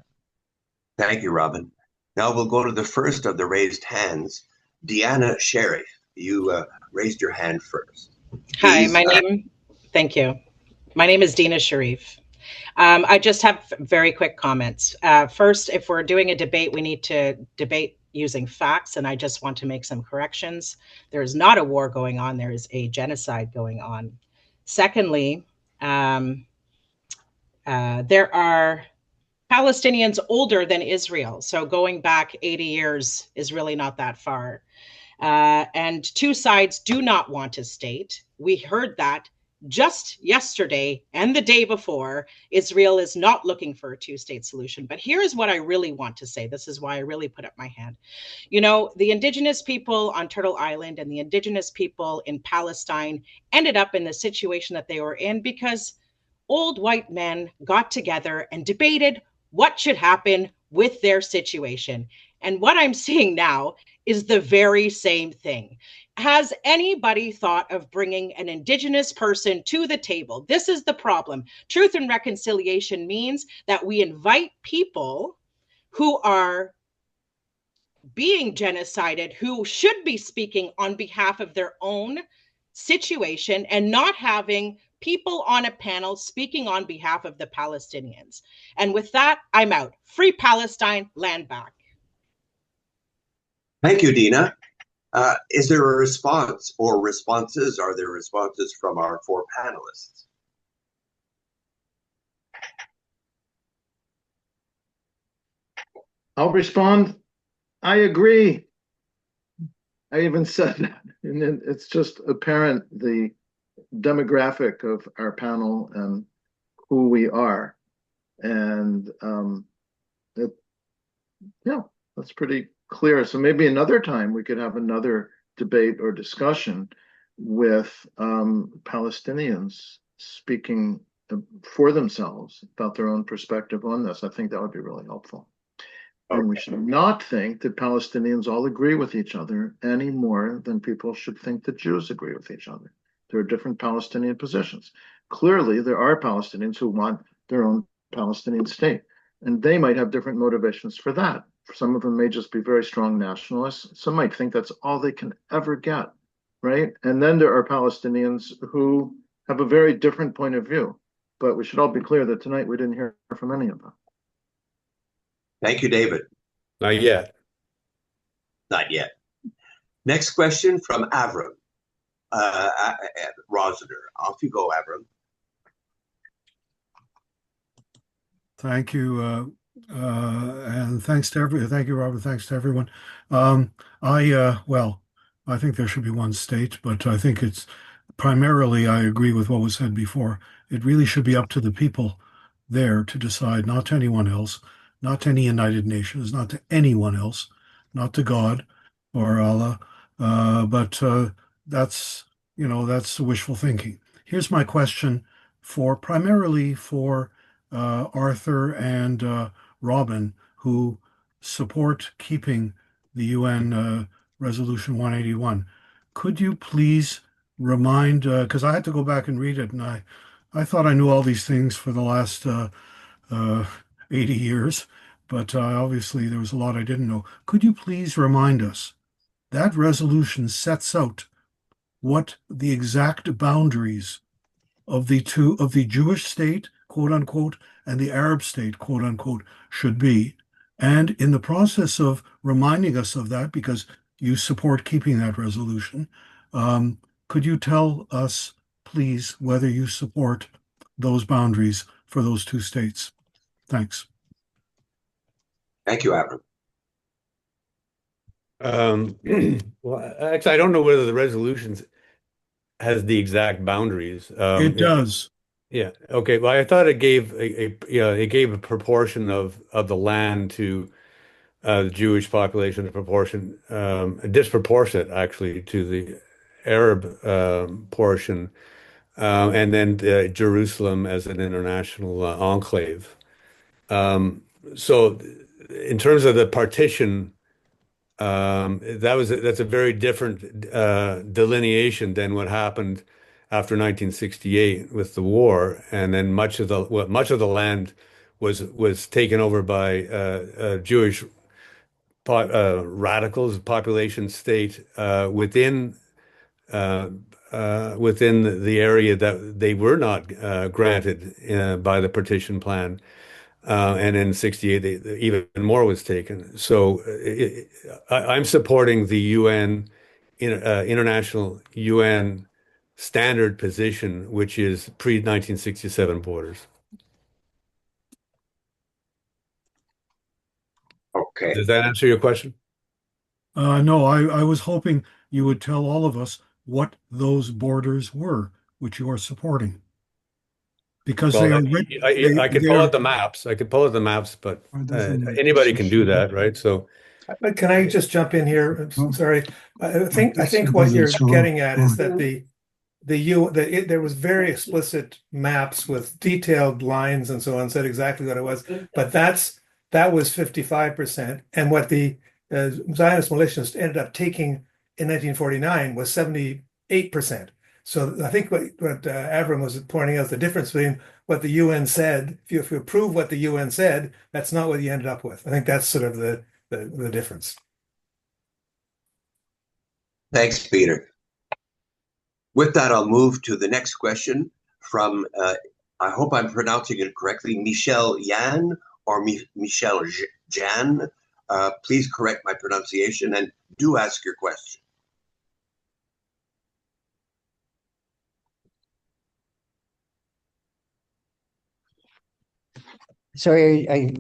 Thank you, Robin. Now we'll go to the first of the raised hands. Deanna Sherry, you raised your hand first. Hi, Please, thank you. My name is Dina Sharif. I just have very quick comments. First, if we're doing a debate, we need to debate using facts, and I just want to make some corrections. There is not a war going on. There is a genocide going on. Secondly, there are Palestinians older than Israel. So going back 80 years is really not that far. And 2 sides do not want a state. We heard that just yesterday and the day before. Israel is not looking for a 2-state solution. But here's what I really want to say. This is why I really put up my hand. You know, the indigenous people on Turtle Island and the indigenous people in Palestine ended up in the situation that they were in because old white men got together and debated what should happen with their situation. And what I'm seeing now is the very same thing. Has anybody thought of bringing an indigenous person to the table? This is the problem. Truth and reconciliation means that we invite people who are being genocided, who should be speaking on behalf of their own situation, and not having people on a panel speaking on behalf of the Palestinians. And with that, I'm out. Free Palestine, land back. Thank you, Dina. Is there a response or responses? Are there responses from our 4 panelists? I'll respond. I agree. I even said that. And it's just apparent the demographic of our panel and who we are. And that's pretty clear. So maybe another time we could have another debate or discussion with Palestinians speaking for themselves about their own perspective on this. I think that would be really helpful. Okay. And we should not think that Palestinians all agree with each other any more than people should think that Jews agree with each other. There are different Palestinian positions. Clearly, there are Palestinians who want their own Palestinian state, and they might have different motivations for that. Some of them may just be very strong nationalists. Some might think that's all they can ever get, right? And then there are Palestinians who have a very different point of view. But we should all be clear that tonight we didn't hear from any of them. Thank you, David. Not yet. Not yet. Next question from Avram Rosner. Off you go, Avram. Thank you, and thanks to thank you, Robert. Thanks to everyone. I think there should be one state, but I think it's primarily, I agree with what was said before. It really should be up to the people there to decide, not to anyone else, not to any United Nations, not to anyone else, not to God or Allah. But that's, that's wishful thinking. Here's my question primarily for Arthur and Robin, who support keeping the UN Resolution 181. Could you please remind, because I had to go back and read it, and I thought I knew all these things for the last uh, 80 years, but obviously there was a lot I didn't know. Could you please remind us that resolution sets out what the exact boundaries of the Jewish state, quote unquote, and the Arab state, quote unquote, should be? And in the process of reminding us of that, because you support keeping that resolution, could you tell us, please, whether you support those boundaries for those two states? Thanks. Thank you, Avram. Well, actually, I don't know whether the resolutions has the exact boundaries. It does. Yeah. Okay. Well, I thought it gave it gave a proportion of the land to the Jewish population, disproportionate actually to the Arab portion, and then Jerusalem as an international enclave. So, in terms of the partition, that's a very different delineation than what happened after 1968 with the war, and then much of the land was taken over by Jewish radicals, population state within the area that they were not granted by the Partition Plan. And in 68, even more was taken. So I'm supporting the UN, international UN standard position, which is pre-1967 borders. Okay. Does that answer your question? No, I was hoping you would tell all of us what those borders were, which you are supporting. Because Well, they are I could pull out the maps. I could pull out the maps, but anybody can do that, right? So, But can I just jump in here? Sorry. I think what you're getting at is that there was very explicit maps with detailed lines and so on, said exactly what it was. But that was 55%, and what the Zionist militias ended up taking in 1949 was 78%. So I think what Avram was pointing out is the difference between what the UN said. If you approve what the UN said, that's not what you ended up with. I think that's sort of the difference. Thanks, Peter. With that, I'll move to the next question from, I hope I'm pronouncing it correctly, Michel Yan or Michel Jan. Please correct my pronunciation and do ask your question. Sorry, I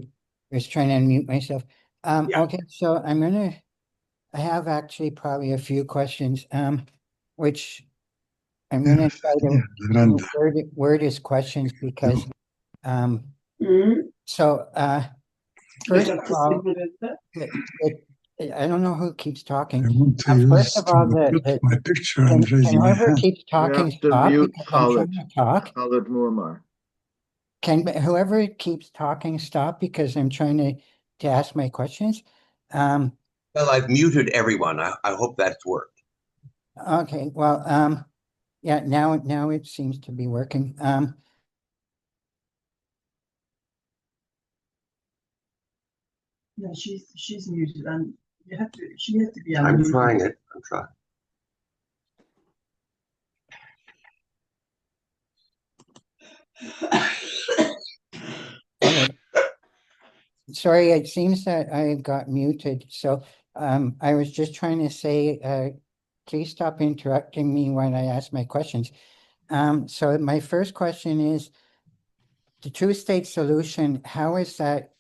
was trying to unmute myself. Yeah. Okay, so I have actually probably a few questions, which I'm gonna try to word as questions because, so, first of all, I don't know who keeps talking. First of all, my picture and can raise my whoever hand. keeps talking You have to stop mute because I'm trying to talk. Khalid Muammar. Can whoever keeps talking stop because I'm trying to ask my questions? Well, I've muted everyone. I hope that's worked. Okay, well, yeah, now it seems to be working. No, she's muted, and she has to be I'm unmuted. trying it. I'm trying. Okay. Sorry, it seems that I got muted. So I was just trying to say, please stop interrupting me when I ask my questions. So my first question is, the two-state solution, how is that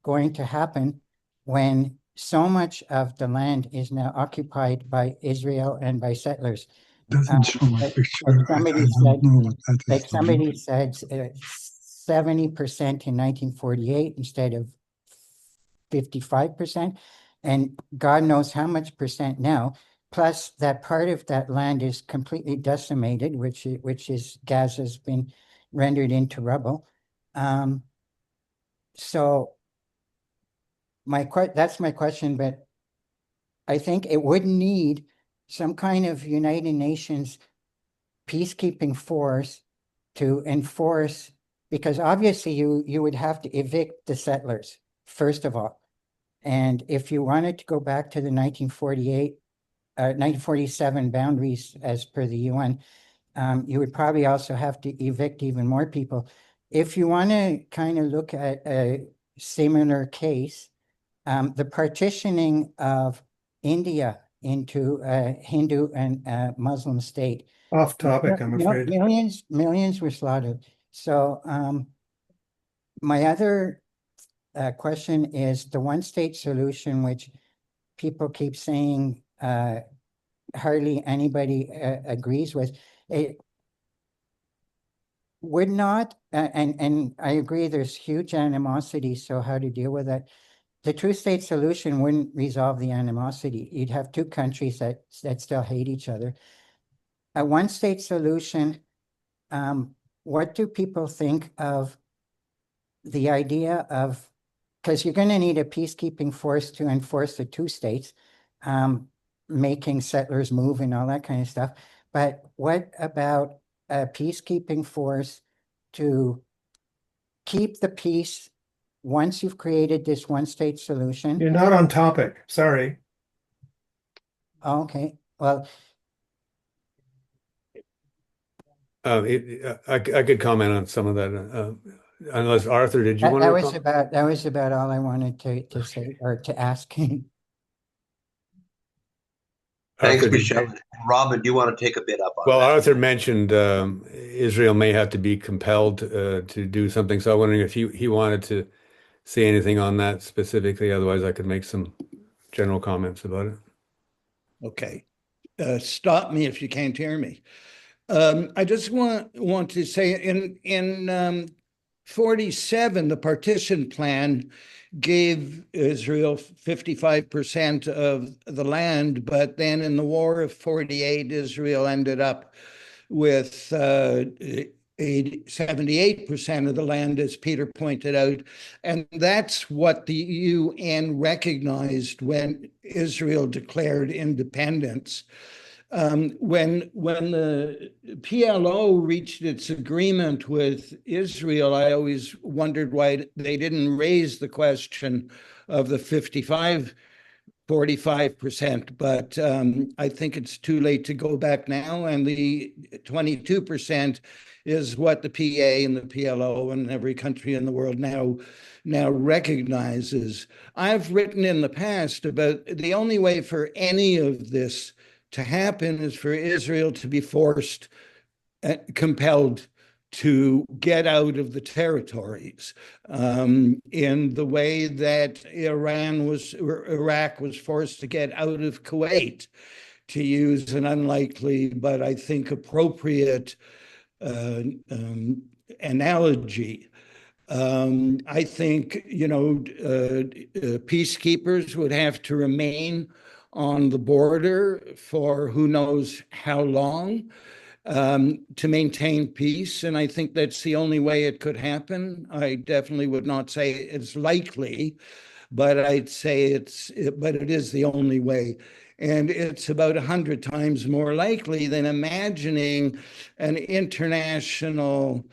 going to happen when so much of the land is now occupied by Israel and by settlers? Doesn't show my Like picture. somebody I said, don't know what that is. like somebody said, 70% in 1948 instead of 55%, and God knows how much percent now. Plus, that part of that land is completely decimated, which is Gaza's been rendered into rubble. So that's my question, but I think it would need some kind of United Nations peacekeeping force to enforce, because obviously you would have to evict the settlers, first of all. And if you wanted to go back to the 1947 boundaries as per the UN, you would probably also have to evict even more people. If you want to kind of look at a similar case, the partitioning of India into a Hindu and Muslim state. Off topic, I'm afraid. Millions were slaughtered. So my other question is the one-state solution, which people keep saying hardly anybody agrees with. It would not, and I agree there's huge animosity, so how to deal with it. The two-state solution wouldn't resolve the animosity. You'd have two countries that still hate each other. A one-state solution, what do people think of the idea of, because you're going to need a peacekeeping force to enforce the two states, making settlers move and all that kind of stuff. But what about a peacekeeping force to keep the peace once you've created this one-state solution? You're not on topic. Sorry. Okay. Well, I could comment on some of that. Unless Arthur, did you want to? That was about all I wanted to say or to ask. Thanks, Arthur, Michelle. Robin, do you want to take a bit up on well, that? Arthur mentioned Israel may have to be compelled to do something. So I'm wondering if he wanted to say anything on that specifically. Otherwise, I could make some general comments about it. Okay. Stop me if you can't hear me. I just want to say in 47, the Partition Plan gave Israel 55% of the land, but then in the War of 48, Israel ended up with 78% of the land, as Peter pointed out. And that's what the UN recognized when Israel declared independence. When the PLO reached its agreement with Israel, I always wondered why they didn't raise the question of the 45%, but I think it's too late to go back now. And the 22% is what the PA and the PLO and every country in the world now recognizes. I've written in the past about the only way for any of this to happen is for Israel to be compelled to get out of the territories in the way that Iraq was forced to get out of Kuwait, to use an unlikely but I think appropriate analogy. I think, peacekeepers would have to remain on the border for who knows how long to maintain peace. And I think that's the only way it could happen. I definitely would not say it's likely, but I'd say but it is the only way. And it's about 100 times more likely than imagining an international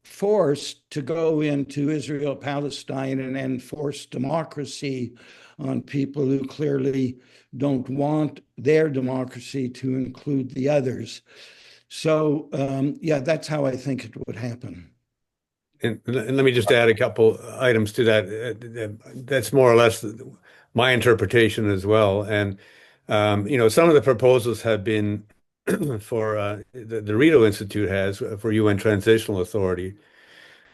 force to go into Israel Palestine and enforce democracy on people who clearly don't want their democracy to include the others. So, that's how I think it would happen. And let me just add a couple items to that. That's more or less my interpretation as well. And, some of the proposals have been for the Rito Institute has for UN Transitional Authority.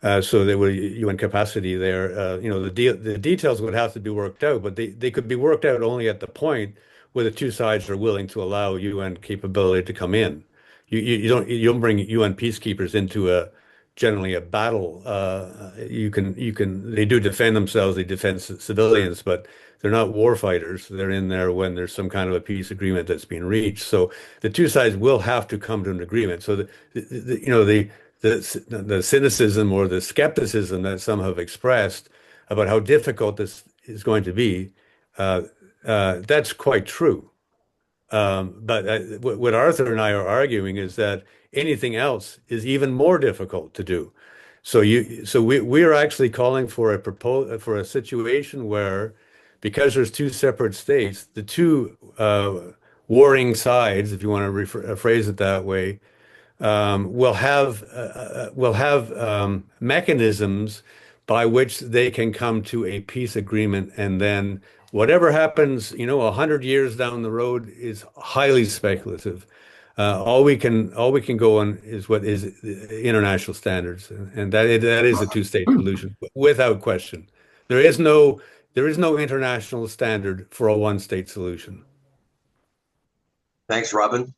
So there were UN capacity there. The details would have to be worked out, but they could be worked out only at the point where the two sides are willing to allow UN capability to come in. You don't bring UN peacekeepers into generally a battle. They do defend themselves, they defend civilians, but they're not war fighters. They're in there when there's some kind of a peace agreement that's being reached. So the two sides will have to come to an agreement. So the cynicism or the skepticism that some have expressed about how difficult this is going to be, that's quite true. But what Arthur and I are arguing is that anything else is even more difficult to do. So we are actually calling for a situation where, because there's two separate states, the two warring sides, if you want to phrase it that way, will have mechanisms by which they can come to a peace agreement, and then whatever happens, 100 years down the road is highly speculative. All we can go on is what is international standards, and that is a two-state solution without question. There is no international standard for a one-state solution. Thanks, Robin.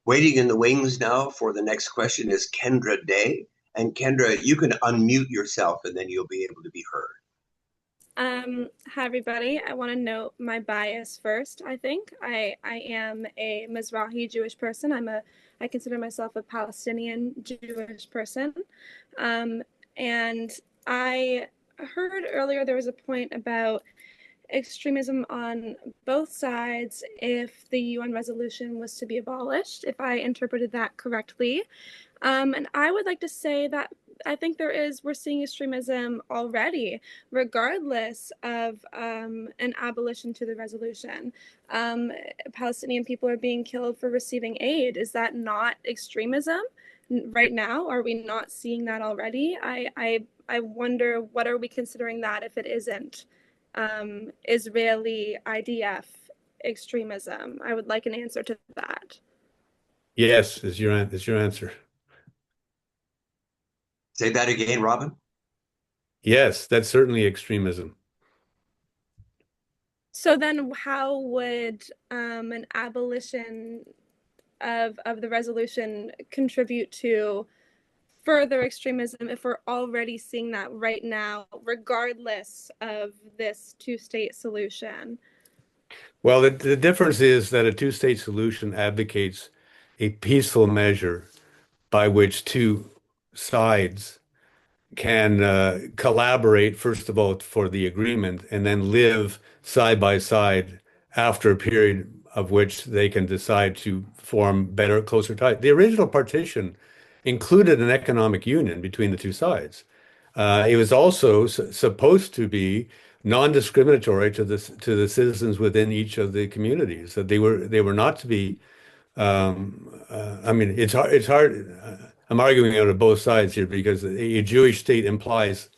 Waiting in the wings now for the next question is Kendra Day. And Kendra, you can unmute yourself and then you'll be able to be heard. Hi, everybody. I want to note my bias first, I think. I am a Mizrahi Jewish person. I consider myself a Palestinian Jewish person. And I heard earlier there was a point about extremism on both sides if the UN resolution was to be abolished, if I interpreted that correctly. And I would like to say that I think we're seeing extremism already, regardless of an abolition to the resolution. Palestinian people are being killed for receiving aid. Is that not extremism right now? Are we not seeing that already? I wonder, what are we considering that if it isn't Israeli IDF extremism? I would like an answer to that. Yes, is your answer. Say that again, Robin. Yes, that's certainly extremism. So then how would an abolition of the resolution contribute to further extremism if we're already seeing that right now, regardless of this two-state solution? Well, the difference is that a two-state solution advocates a peaceful measure by which two sides can collaborate, first of all, for the agreement, and then live side by side after a period of which they can decide to form better, closer ties. The original partition included an economic union between the two sides. It was also supposed to be non-discriminatory to the citizens within each of the communities. That they were not to be. I mean, it's hard. I'm arguing out of both sides here because a Jewish state implies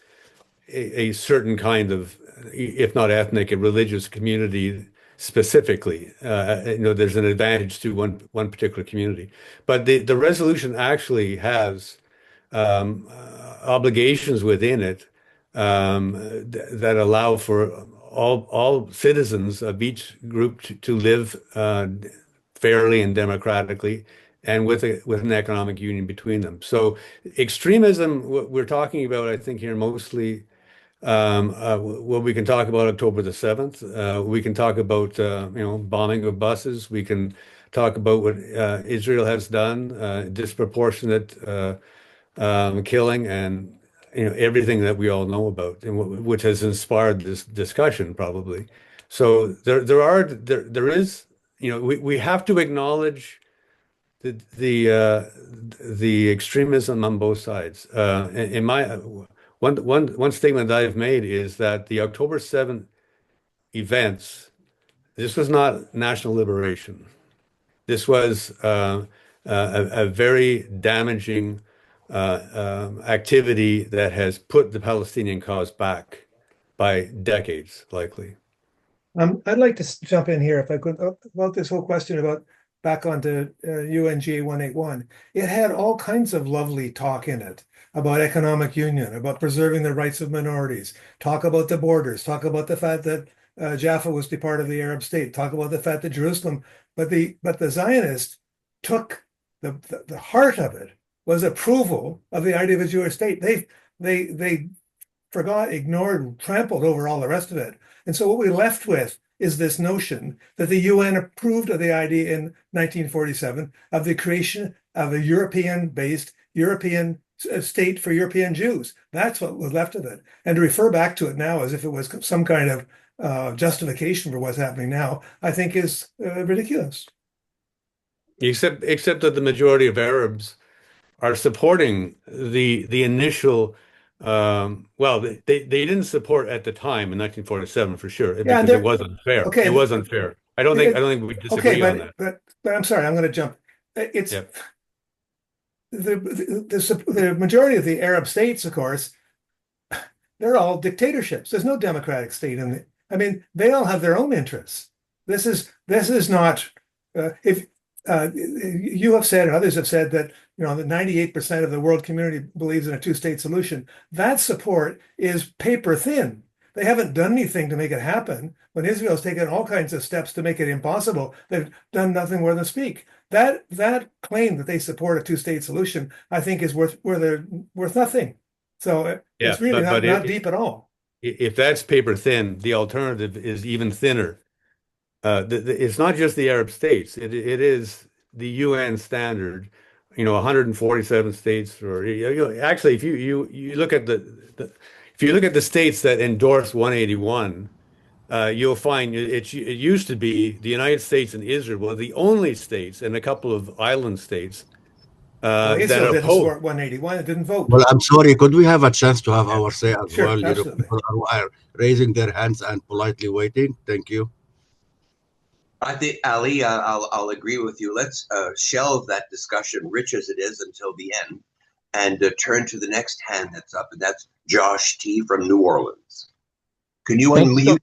a certain kind of, if not ethnic, a religious community specifically. There's an advantage to one particular community. But the resolution actually has obligations within it that allow for all citizens of each group to live fairly and democratically, and with an economic union between them. So extremism, what we're talking about, I think here mostly, well, we can talk about October the 7th. We can talk about, bombing of buses. We can talk about what Israel has done, disproportionate killing, and everything that we all know about, and which has inspired this discussion probably. So there is, we have to acknowledge the extremism on both sides. In my one statement that I've made is that the October 7th events, this was not national liberation. This was a very damaging activity that has put the Palestinian cause back by decades, likely. I'd like to jump in here if I could about this whole question about back onto UNGA 181. It had all kinds of lovely talk in it about economic union, about preserving the rights of minorities, talk about the borders, talk about the fact that Jaffa was to be part of the Arab state. Talk about the fact that Jerusalem, but the Zionists took the heart of it was approval of the idea of a Jewish state. They forgot, ignored, trampled over all the rest of it. And so what we left with is this notion that the UN approved of the idea in 1947 of the creation of a European-based European state for European Jews. That's what was left of it. And to refer back to it now as if it was some kind of justification for what's happening now, I think is ridiculous. Except that the majority of Arabs are supporting the initial. Well, they didn't support at the time in 1947 for sure because it was unfair. Okay, it was unfair. I don't think we disagree on that. But I'm sorry, I'm going to jump. It's the majority of the Arab states, of course, they're all dictatorships. There's no democratic state in it. I mean, they all have their own interests. This is not. If you have said, and others have said that that 98% of the world community believes in a two-state solution. That support is paper thin. They haven't done anything to make it happen. When Israel's taken all kinds of steps to make it impossible, they've done nothing more than speak. That claim that they support a two-state solution, I think, is worth nothing. So it's really not deep at all. If that's paper thin, the alternative is even thinner. It's not just the Arab states. It is the UN standard. 147 states, or actually, if you look at if you look at the states that endorse 181, you'll find it used to be the United States and Israel were the only states, and a couple of island states Israel that didn't opposed support 181. It didn't vote. Well, I'm sorry. Could we have a chance to have our say as Sure, well? absolutely. People are raising their hands and politely waiting. Thank you. I think, Ali, I'll agree with you. Let's shelve that discussion, rich as it is, until the end, and turn to the next hand that's up, and that's Josh T. from New Orleans. Can you unmute?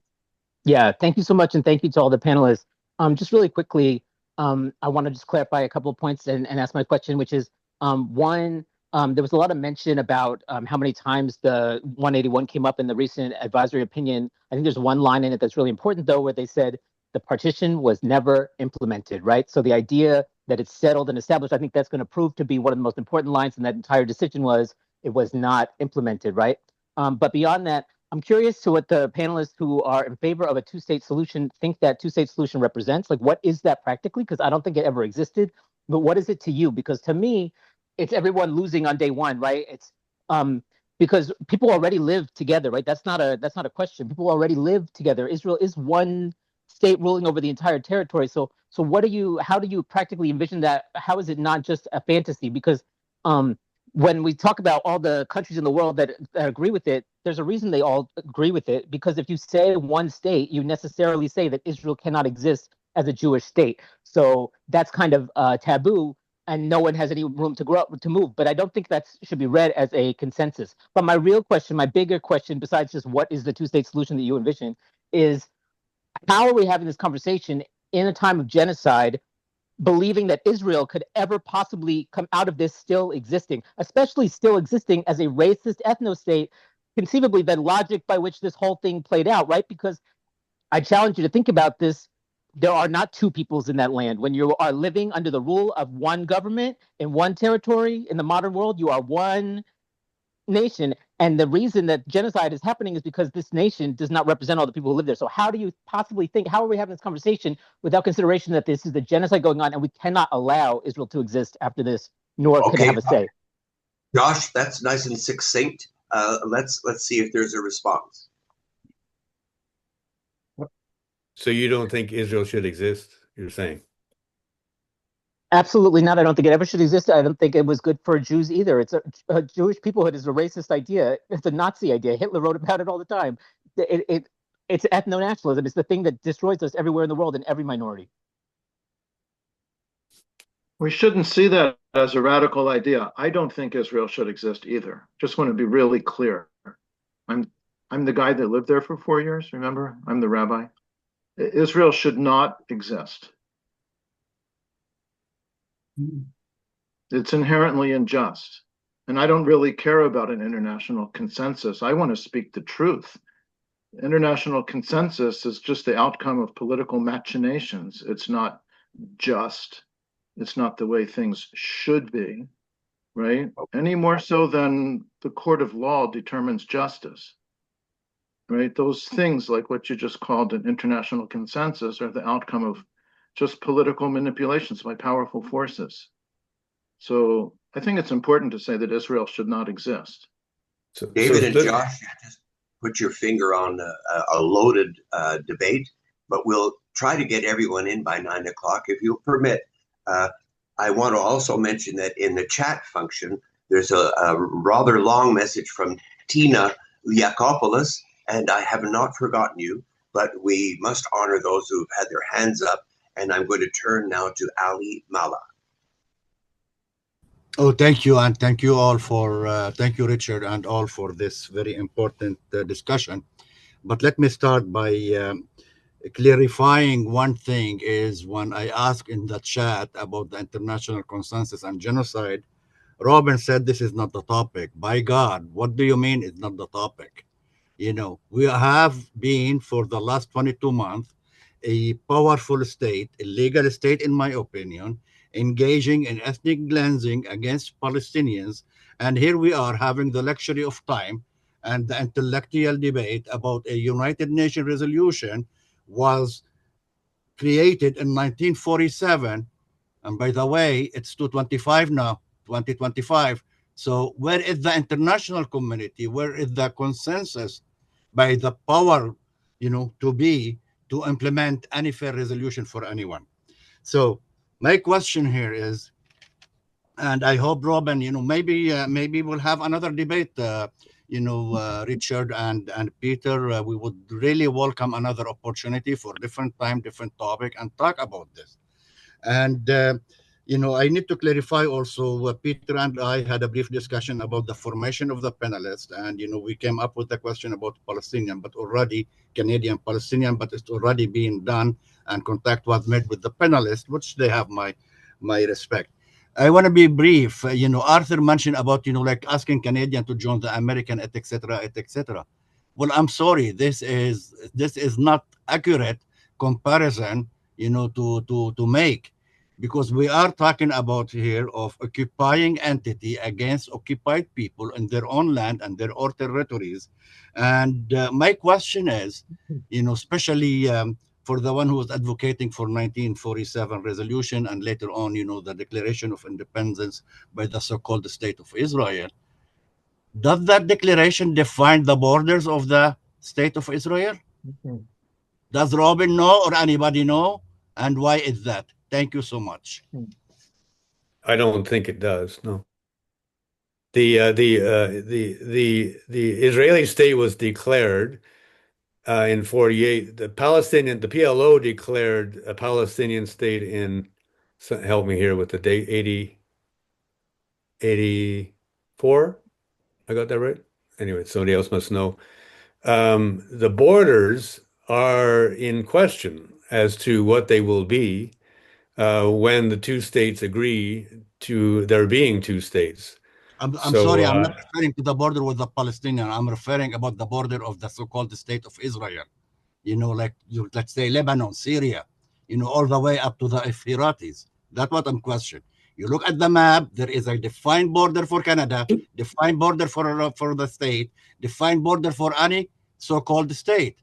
Thank you so much, and thank you to all the panelists. Just really quickly, I want to just clarify a couple of points and ask my question, which is, one, there was a lot of mention about how many times the 181 came up in the recent advisory opinion. I think there's one line in it that's really important, though, where they said, the partition was never implemented, right? So the idea that it's settled and established, I think that's going to prove to be one of the most important lines in that entire decision was it was not implemented, right? But beyond that, I'm curious to what the panelists who are in favor of a two-state solution think that two-state solution represents. Like, what is that practically? Because I don't think it ever existed. But what is it to you? Because to me, it's everyone losing on day one, right? It's because people already live together, right? That's not a question. People already live together. Israel is one state ruling over the entire territory. So how do you practically envision that? How is it not just a fantasy? Because when we talk about all the countries in the world that agree with it, there's a reason they all agree with it. Because if you say one state, you necessarily say that Israel cannot exist as a Jewish state. So that's kind of taboo, and no one has any room to move. But I don't think that should be read as a consensus. But my real question, my bigger question, besides just what is the two-state solution that you envision, is how are we having this conversation in a time of genocide, believing that Israel could ever possibly come out of this still existing, especially still existing as a racist ethno-state, conceivably the logic by which this whole thing played out, right? Because I challenge you to think about this. There are not two peoples in that land. When you are living under the rule of one government in one territory in the modern world, you are one nation. And the reason that genocide is happening is because this nation does not represent all the people who live there. So how do you possibly think, how are we having this conversation without consideration that this is the genocide going on and we cannot allow Israel to exist after this, nor can it have a say? Josh, that's nice and succinct. Let's see if there's a response. So you don't think Israel should exist, you're saying? Absolutely not. I don't think it ever should exist. I don't think it was good for Jews either. It's a Jewish peoplehood is a racist idea. It's a Nazi idea. Hitler wrote about it all the time. It's ethno-nationalism. It's the thing that destroys us everywhere in the world in every minority. We shouldn't see that as a radical idea. I don't think Israel should exist either. Just want to be really clear. I'm the guy that lived there for 4 years, remember? I'm the rabbi. Israel should not exist. It's inherently unjust. And I don't really care about an international consensus. I want to speak the truth. International consensus is just the outcome of political machinations. It's not just. It's not the way things should be, right? Any more so than the court of law determines justice, right? Those things, like what you just called an international consensus, are the outcome of just political manipulations by powerful forces. So I think it's important to say that Israel should not exist. So, David and Josh, you just put your finger on a loaded debate, but we'll try to get everyone in by 9 o'clock if you'll permit. I want to also mention that in the chat function, there's a rather long message from Tina Liakopoulos, and I have not forgotten you, but we must honor those who've had their hands up, and I'm going to turn now to Ali Mala. Oh, thank you, and thank you all for, thank you, Richard, and all for this very important discussion. But let me start by clarifying one thing. Is when I asked in the chat about the international consensus and genocide, Robin said this is not the topic. By God, what do you mean it's not the topic? You know, we have been for the last 22 months a powerful state, a legal state, in my opinion, engaging in ethnic cleansing against Palestinians. And here we are having the luxury of time and the intellectual debate about a United Nations resolution was created in 1947. And by the way, it's 225 now, 2025. So where is the international community? Where is the consensus by the power, you know, to implement any fair resolution for anyone? So my question here is, and I hope, Robin, you know, maybe we'll have another debate, you know, Richard and Peter. We would really welcome another opportunity for different time, different topic, and talk about this. And you know, I need to clarify also, Peter and I had a brief discussion about the formation of the panelists, and, you know, we came up with the question about Palestinian, but already Canadian Palestinian, but it's already being done, and contact was made with the panelists, which they have my respect. I want to be brief. You know, Arthur mentioned about, you know, like asking Canadian to join the American, etc., etc. Well, I'm sorry, this is not accurate comparison, you know, to make. Because we are talking about here of occupying entity against occupied people in their own land and their own territories. And my question is, you know, especially for the one who was advocating for 1947 resolution and later on, you know, the Declaration of Independence by the so-called State of Israel, does that declaration define the borders of the State of Israel? Does Robin know or anybody know? And why is that? Thank you so much. I don't think it does. No. The Israeli state was declared in 48. The PLO declared a Palestinian state in, help me here with the date, 84. I got that right? Anyway, somebody else must know. The borders are in question as to what they will be when the two states agree to there being two states. I'm sorry, I'm not referring to the border with the Palestinian. I'm referring about the border of the so-called State of Israel. You know, like, let's say Lebanon, Syria, you know, all the way up to the Euphrates. That's what I'm questioning. You look at the map, there is a defined border for Canada, defined border for the state, defined border for any so-called state.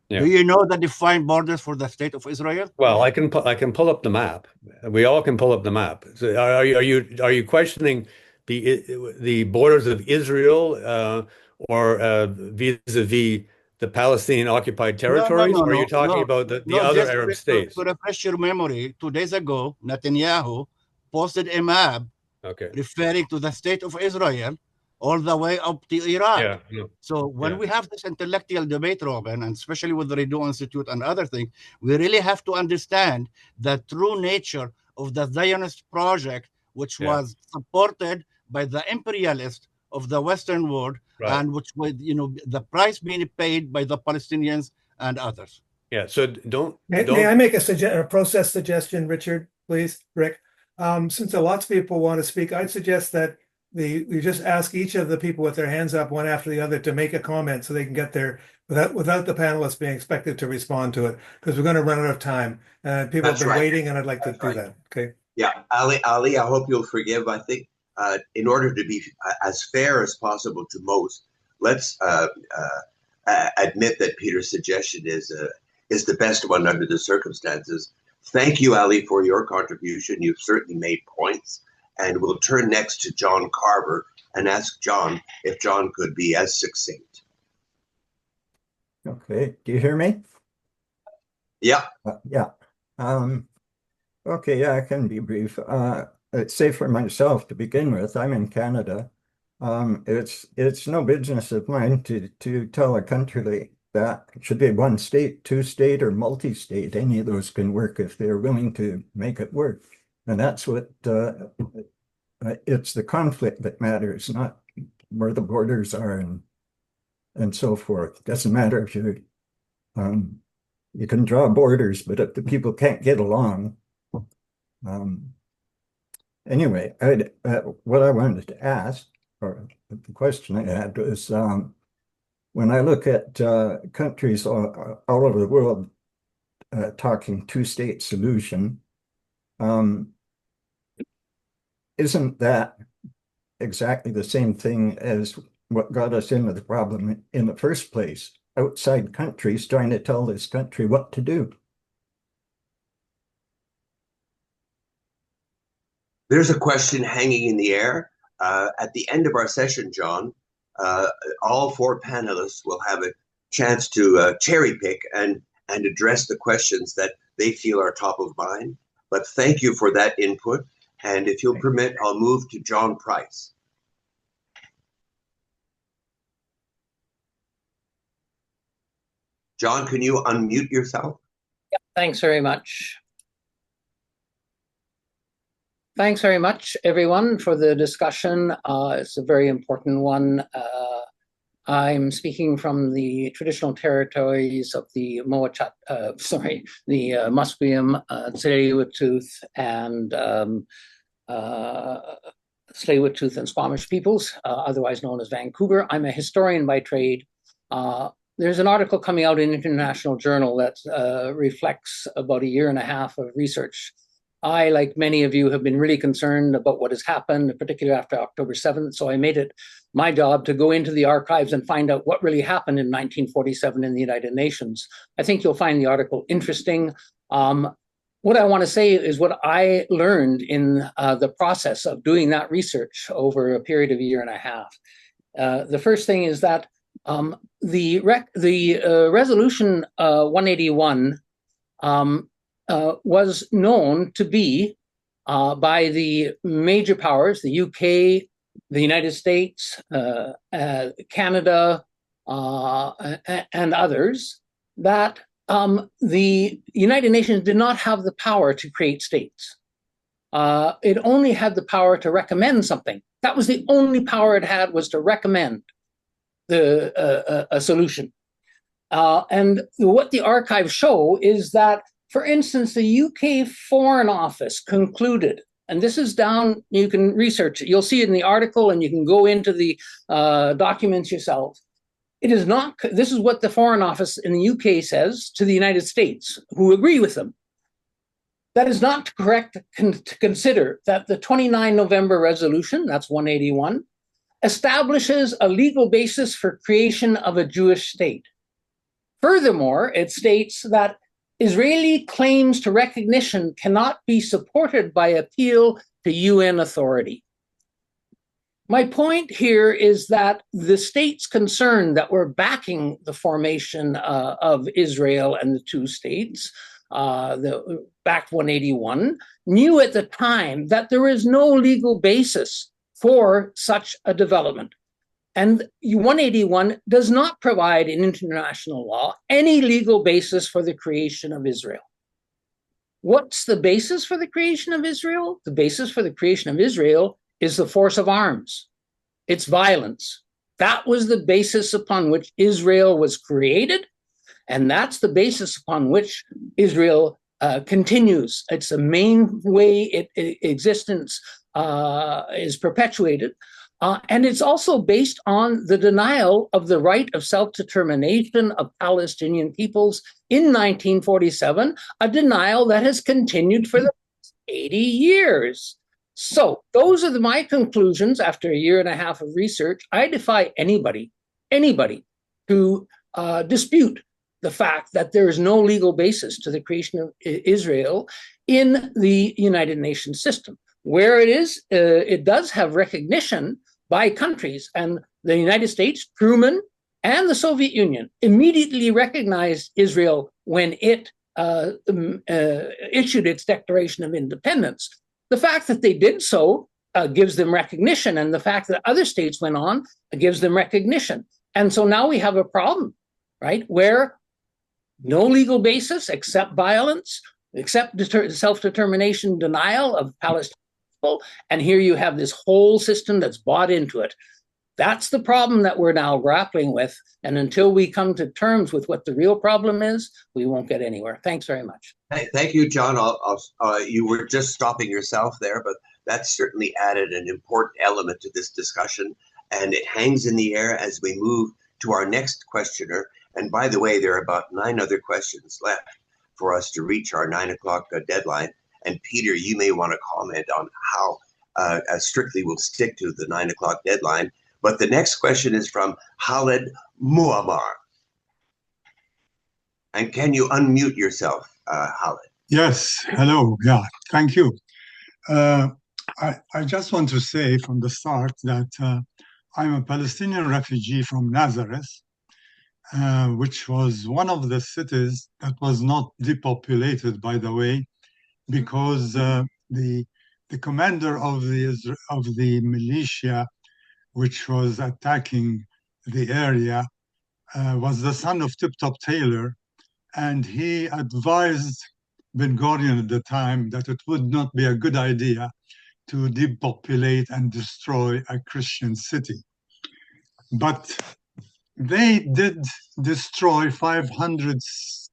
Yeah. Do you know the defined borders for the State of Israel? Well, I can pull up the map. We all can pull up the map. So are you questioning the borders of Israel or vis-a-vis the Palestinian occupied territories? No, or are you talking about the other Arab states? To refresh your memory, 2 days ago, Netanyahu posted a map referring to the State of Israel all the way up to Iraq. So when we have this intellectual debate, Robin, and especially with the Rideau Institute and other things, we really have to understand the true nature of the Zionist project, which was supported by the imperialists of the Western world, and which was, you know, the price being paid by the Palestinians and others. Yeah. So May I make a process suggestion, Richard, please, Rick? Since lots of people want to speak, I'd suggest that we just ask each of the people with their hands up one after the other to make a comment so they can get there without the panelists being expected to respond to it, because we're going to run out of time. People have been waiting, and I'd like to do that. Okay. Yeah, Ali, I hope you'll forgive. I think in order to be as fair as possible to most, let's admit that Peter's suggestion is the best one under the circumstances. Thank you, Ali, for your contribution. You've certainly made points. And we'll turn next to John Carver and ask John if John could be as succinct. Okay, do you hear me? Yeah. Yeah. Okay, yeah, I can be brief. I'd say for myself to begin with, I'm in Canada. It's no business of mine to tell a country that it should be one state, two state, or multi-state. Any of those can work if they're willing to make it work. And that's what it's the conflict that matters, not where the borders are and so forth. It doesn't matter if you can draw borders, but if the people can't get along. Anyway, what I wanted to ask, or the question I had was, when I look at countries all over the world talking two-state solution, isn't that exactly the same thing as what got us into the problem in the first place? Outside countries trying to tell this country what to do. There's a question hanging in the air. At the end of our session, John, all four panelists will have a chance to cherry pick and address the questions that they feel are top of mind. But thank you for that input. And if you'll permit, I'll move to John Price. John, can you unmute yourself? Yeah, thanks very much. Thanks very much, everyone, for the discussion. It's a very important one. I'm speaking from the traditional territories of the the Musqueam, Tsleil-Waututh, and Tsleil-Waututh and Squamish peoples, otherwise known as Vancouver. I'm a historian by trade. There's an article coming out in an international journal that reflects about 1.5 years of research. I, like many of you, have been really concerned about what has happened, particularly after October 7th. So I made it my job to go into the archives and find out what really happened in 1947 in the United Nations. I think you'll find the article interesting. What I want to say is what I learned in the process of doing that research over a period of 1.5 years. The first thing is that the Resolution 181 was known to be by the major powers, the UK, the United States, Canada, and others, that the United Nations did not have the power to create states. It only had the power to recommend something. That was the only power it had, was to recommend a solution. And what the archives show is that, for instance, the UK Foreign Office concluded, and this is down, you can research it, you'll see it in the article, and you can go into the documents yourself. It is not, this is what the Foreign Office in the UK says to the United States, who agree with them. That is not correct to consider that the 29 November resolution, that's 181, establishes a legal basis for creation of a Jewish state. Furthermore, it states that Israeli claims to recognition cannot be supported by appeal to UN authority. My point here is that the states concerned that were backing the formation of Israel and the two states, the backed 181, knew at the time that there is no legal basis for such a development. And 181 does not provide in international law any legal basis for the creation of Israel. What's the basis for the creation of Israel? The basis for the creation of Israel is the force of arms. It's violence. That was the basis upon which Israel was created, and that's the basis upon which Israel continues. It's the main way its existence is perpetuated. And it's also based on the denial of the right of self-determination of Palestinian peoples in 1947, a denial that has continued for the past 80 years. So those are my conclusions after a year and a half of research. I defy anybody to dispute the fact that there is no legal basis to the creation of Israel in the United Nations system. Where it is, it does have recognition by countries, and the United States, Truman, and the Soviet Union immediately recognized Israel when it issued its Declaration of Independence. The fact that they did so gives them recognition, and the fact that other states went on gives them recognition. And so now we have a problem, right, where no legal basis except violence, except self-determination denial of Palestinian people, and here you have this whole system that's bought into it. That's the problem that we're now grappling with, and until we come to terms with what the real problem is, we won't get anywhere. Thanks very much. Thank you, John. You were just stopping yourself there, but that certainly added an important element to this discussion, and it hangs in the air as we move to our next questioner. And by the way, there are about 9 other questions left for us to reach our 9 o'clock deadline. And Peter, you may want to comment on how strictly we'll stick to the 9 o'clock deadline. But the next question is from Khaled Muammar. And can you unmute yourself, Khaled? Yes, hello. Yeah, thank you. I just want to say from the start that I'm a Palestinian refugee from Nazareth, which was one of the cities that was not depopulated, by the way, because the commander of the militia, which was attacking the area, was the son of Tip Top Taylor, and he advised Ben Gurion at the time that it would not be a good idea to depopulate and destroy a Christian city. But they did destroy 500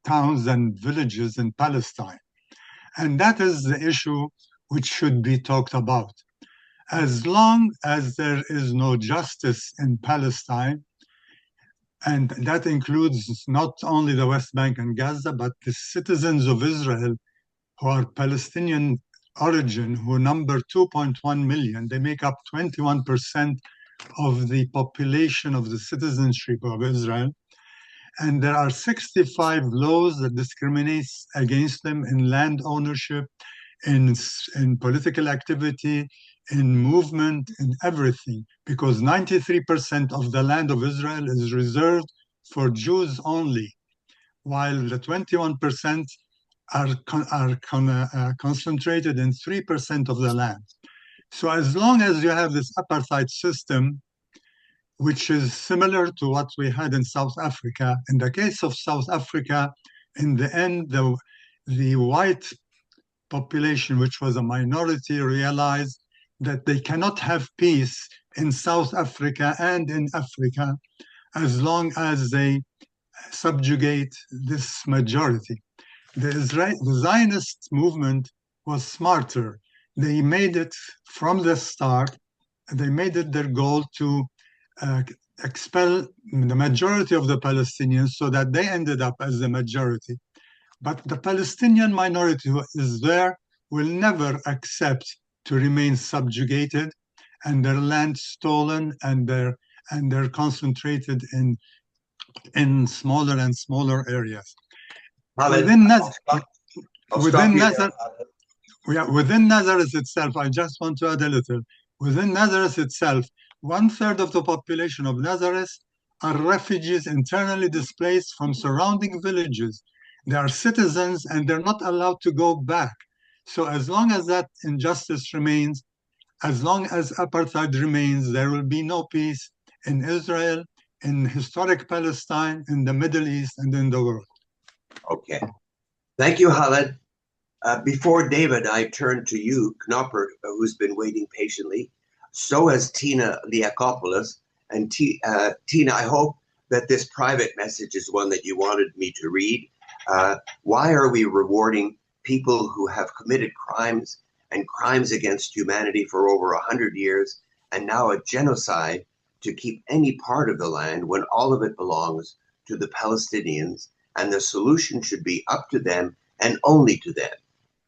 towns and villages in Palestine. And that is the issue which should be talked about. As long as there is no justice in Palestine, and that includes not only the West Bank and Gaza, but the citizens of Israel who are Palestinian origin, who number 2.1 million, they make up 21% of the population of the citizenship of Israel. And there are 65 laws that discriminate against them in land ownership, in political activity, in movement, in everything, because 93% of the land of Israel is reserved for Jews only, while the 21% are concentrated in 3% of the land. So as long as you have this apartheid system, which is similar to what we had in South Africa, in the case of South Africa, in the end, the white population, which was a minority, realized that they cannot have peace in South Africa and in Africa as long as they subjugate this majority. The Zionist movement was smarter. They made it from the start, they made it their goal to expel the majority of the Palestinians so that they ended up as the majority. But the Palestinian minority who is there will never accept to remain subjugated and their land stolen, and they're concentrated in smaller and smaller areas. Within Nazareth itself, I just want to add a little. Within Nazareth itself, 1/3 of the population of Nazareth are refugees internally displaced from surrounding villages. They are citizens and they're not allowed to go back. So as long as that injustice remains, as long as apartheid remains, there will be no peace in Israel, in historic Palestine, in the Middle East, and in the world. Okay. Thank you, Khaled. Before David, I turn to you, Knopper, who's been waiting patiently. So has Tina Liakopoulos. And Tina, I hope that this private message is one that you wanted me to read. Why are we rewarding people who have committed crimes and crimes against humanity for over 100 years and now a genocide to keep any part of the land when all of it belongs to the Palestinians, and the solution should be up to them and only to them.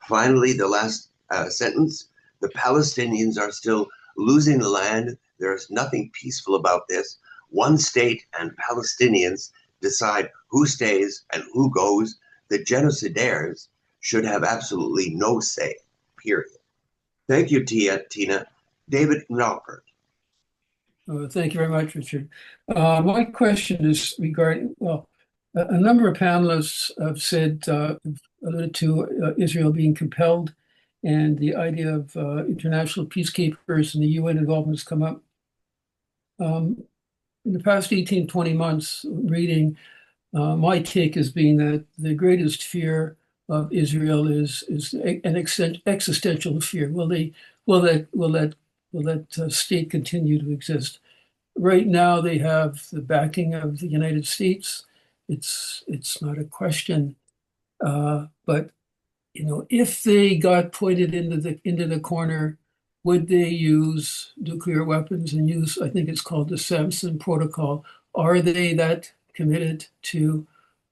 Finally, the last sentence, the Palestinians are still losing the land. There's nothing peaceful about this. One state and Palestinians decide who stays and who goes. The genocidaires should have absolutely no say, period. Thank you, Tina. David Knopper. Thank you very much, Richard. My question is regarding, well, a number of panelists have said, alluded to Israel being compelled, and the idea of international peacekeepers and the UN involvement has come up. In the past 18, 20 months reading, my take has been that the greatest fear of Israel is an existential fear. Will that state continue to exist? Right now, they have the backing of the United States. It's not a question, but if they got pointed into the corner, would they use nuclear weapons and use, I think it's called the Samson Protocol? Are they that committed to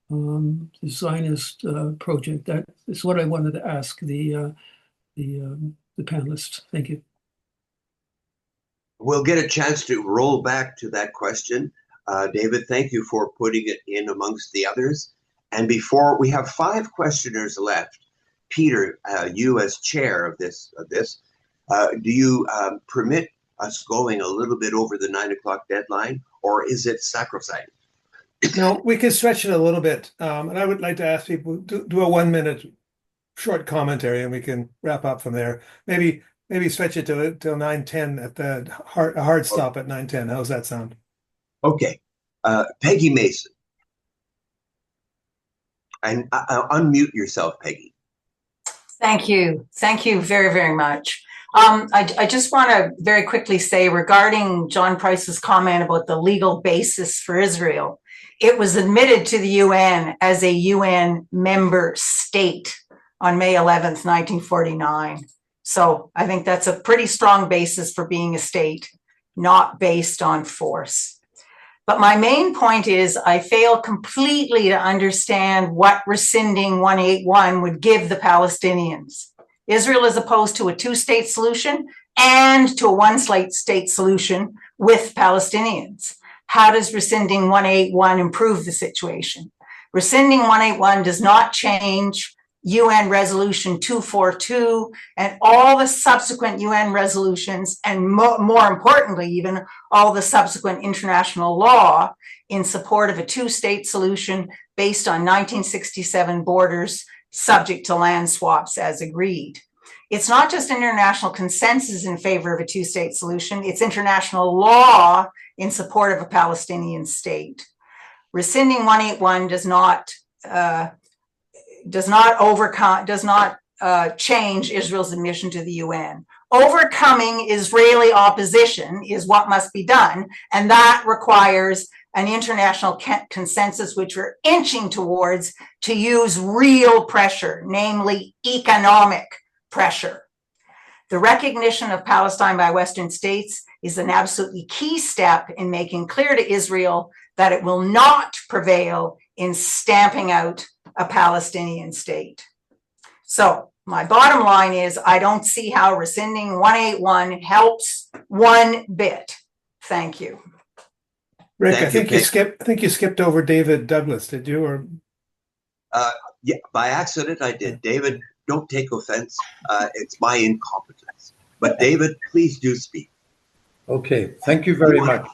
the Zionist project? That is what I wanted to ask the panelists. Thank you. We'll get a chance to roll back to that question. David, thank you for putting it in amongst the others. And before we have 5 questioners left, Peter, you as chair of this, do you permit us going a little bit over the 9 o'clock deadline, or is it sacrosanct? No, we can stretch it a little bit. And I would like to ask people to do a 1-minute short commentary, and we can wrap up from there. Maybe stretch it till 9:10 at the hard stop at 9:10. How's that sound? Okay. Peggy Mason. And unmute yourself, Peggy. Thank you. Thank you very, very much. I just want to very quickly say regarding John Price's comment about the legal basis for Israel, it was admitted to the UN as a UN member state on May 11th, 1949. So I think that's a pretty strong basis for being a state, not based on force. But my main point is I fail completely to understand what rescinding 181 would give the Palestinians. Israel is opposed to a 2-state solution and to a 1-state solution with Palestinians. How does rescinding 181 improve the situation? Rescinding 181 does not change UN Resolution 242 and all the subsequent UN resolutions, and more importantly, even all the subsequent international law in support of a 2-state solution based on 1967 borders subject to land swaps as agreed. It's not just international consensus in favor of a 2-state solution, it's international law in support of a Palestinian state. Rescinding 181 does not change Israel's admission to the UN. Overcoming Israeli opposition is what must be done, and that requires an international consensus, which we're inching towards, to use real pressure, namely economic pressure. The recognition of Palestine by Western states is an absolutely key step in making clear to Israel that it will not prevail in stamping out a Palestinian state. So my bottom line is I don't see how rescinding 181 helps one bit. Thank you. Rick, I think you skipped over David Douglas, did you? Or yeah, by accident I did. David, don't take offense. It's my incompetence. But David, please do speak. Okay, thank you very much.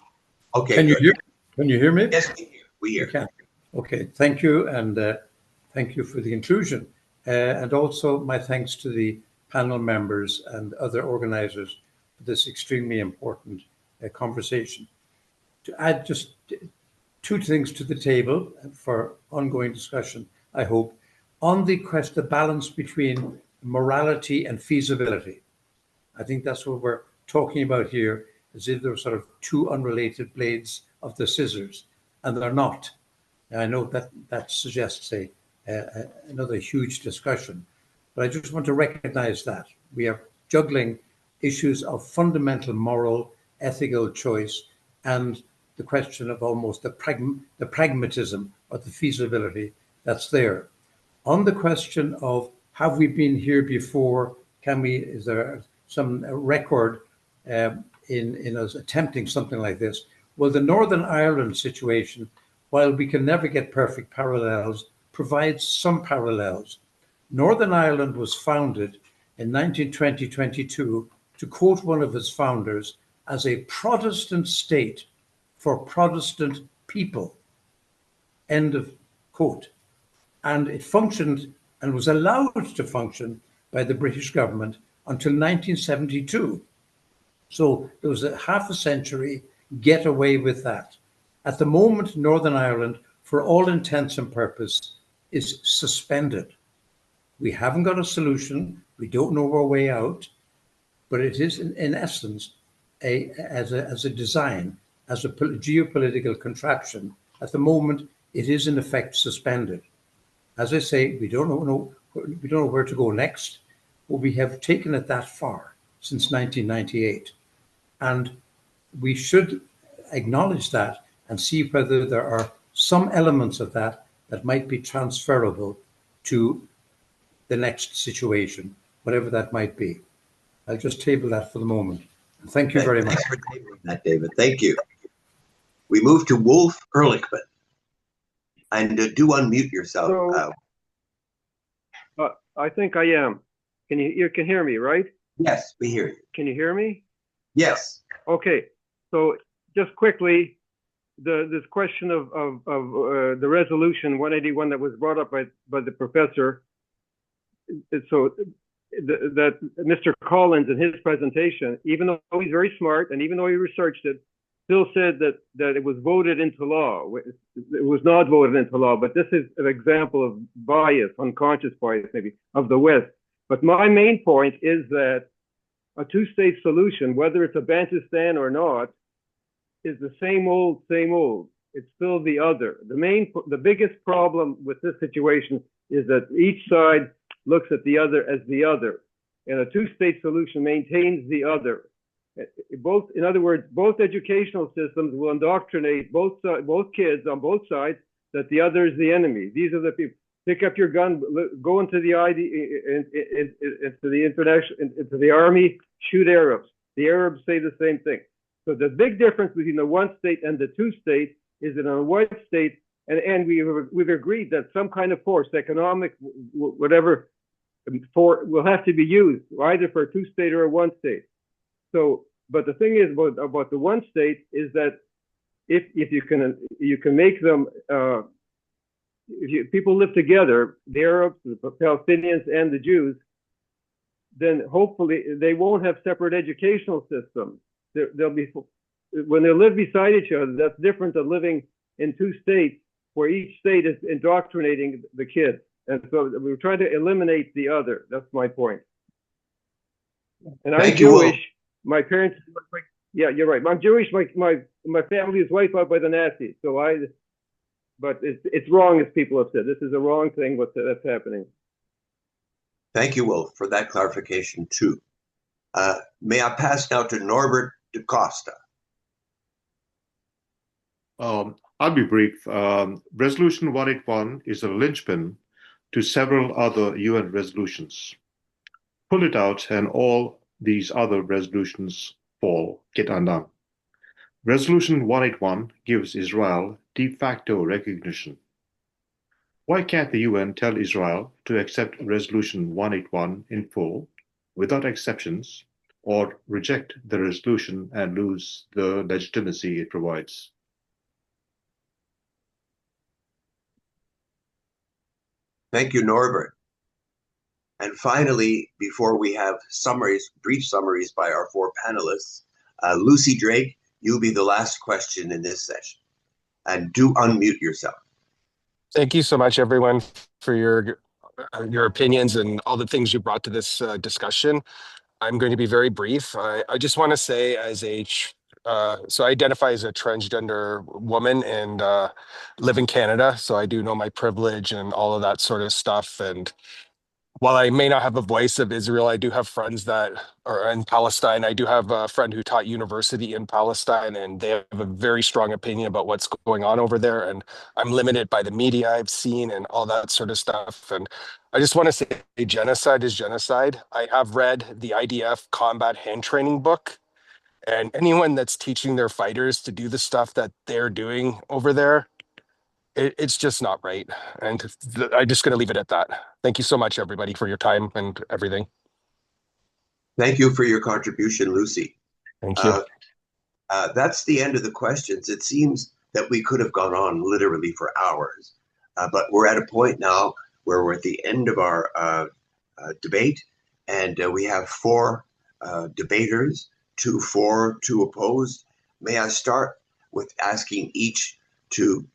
Okay. Can you hear me? Yes, we hear. Okay. Okay, thank you, and thank you for the inclusion. And also my thanks to the panel members and other organizers for this extremely important conversation. To add just 2 things to the table for ongoing discussion, I hope, on the balance between morality and feasibility. I think that's what we're talking about here, as if they're sort of 2 unrelated blades of the scissors, and they're not. And I know that suggests another huge discussion, but I just want to recognize that we are juggling issues of fundamental moral ethical choice, and the question of almost the pragmatism or the feasibility that's there. On the question of have we been here before? Is there some record in us attempting something like this? Well, the Northern Ireland situation, while we can never get perfect parallels, provides some parallels. Northern Ireland was founded in 1920-22, to quote one of its founders, as a Protestant state for Protestant people. End of quote. And it functioned and was allowed to function by the British government until 1972. So there was a half a century get away with that. At the moment, Northern Ireland, for all intents and purposes, is suspended. We haven't got a solution. We don't know our way out, but it is in essence as a design, as a geopolitical contraption. At the moment, it is in effect suspended. As I say, we don't know where to go next, but we have taken it that far since 1998, and we should acknowledge that and see whether there are some elements of that that might be transferable to the next situation, whatever that might be. I'll just table that for the moment. And thank you very much. Thanks for tabling that, David. Thank you. We move to Wolf Ehrlichman. And do unmute yourself. I think I am. You can hear me, right? Yes, we hear you. Can you hear me? Yes. Okay. So just quickly, this question of the resolution 181 that was brought up by the professor. So that Mr. Collins in his presentation, even though he's very smart and even though he researched it, still said that it was voted into law. It was not voted into law, but this is an example of bias, unconscious bias maybe, of the West. But my main point is that a two-state solution, whether it's a Bantustan or not, is the same old, same old. It's still the other. The biggest problem with this situation is that each side looks at the other as the other, and a two-state solution maintains the other. In other words, both educational systems will indoctrinate both kids on both sides that the other is the enemy. These are the people. Pick up your gun, go into the into the army, shoot Arabs. The Arabs say the same thing. So the big difference between the one state and the two state is that in a one state, and we've agreed that some kind of force, economic, whatever, will have to be used either for a two state or a one state. So, but the thing is about the one state is that if you can make them, people live together, the Arabs, the Palestinians, and the Jews, then hopefully they won't have separate educational systems. They'll be, when they live beside each other, that's different than living in two states where each state is indoctrinating the kids. And so we're trying to eliminate the other. That's my point. And I'm Jewish. My parents, yeah, you're right. I'm Jewish. My family is wiped out by the Nazis. But it's wrong, as people have said. This is a wrong thing that's happening. Thank you, Wolf, for that clarification too. May I pass now to Norbert da Costa? I'll be brief. Resolution 181 is a linchpin to several other UN resolutions. Pull it out and all these other resolutions get undone. Resolution 181 gives Israel de facto recognition. Why can't the UN tell Israel to accept Resolution 181 in full, without exceptions, or reject the resolution and lose the legitimacy it provides? Thank you, Norbert. And finally, before we have brief summaries by our four panelists, Lucy Drake, you'll be the last question in this session. And do unmute yourself. Thank you so much, everyone, for your opinions and all the things you brought to this discussion. I'm going to be very brief. I just want to say, so I identify as a transgender woman and live in Canada, so I do know my privilege and all of that sort of stuff. And while I may not have a voice of Israel, I do have friends that are in Palestine. I do have a friend who taught university in Palestine, and they have a very strong opinion about what's going on over there. And I'm limited by the media I've seen and all that sort of stuff. And I just want to say genocide is genocide. I have read the IDF combat hand training book, and anyone that's teaching their fighters to do the stuff that they're doing over there, it's just not right. And I'm just going to leave it at that. Thank you so much, everybody, for your time and everything. Thank you for your contribution, Lucy. Thank you. That's the end of the questions. It seems that we could have gone on literally for hours, but we're at a point now where we're at the end of our debate, and we have four debaters, 2 for, 2 opposed. May I start with asking each to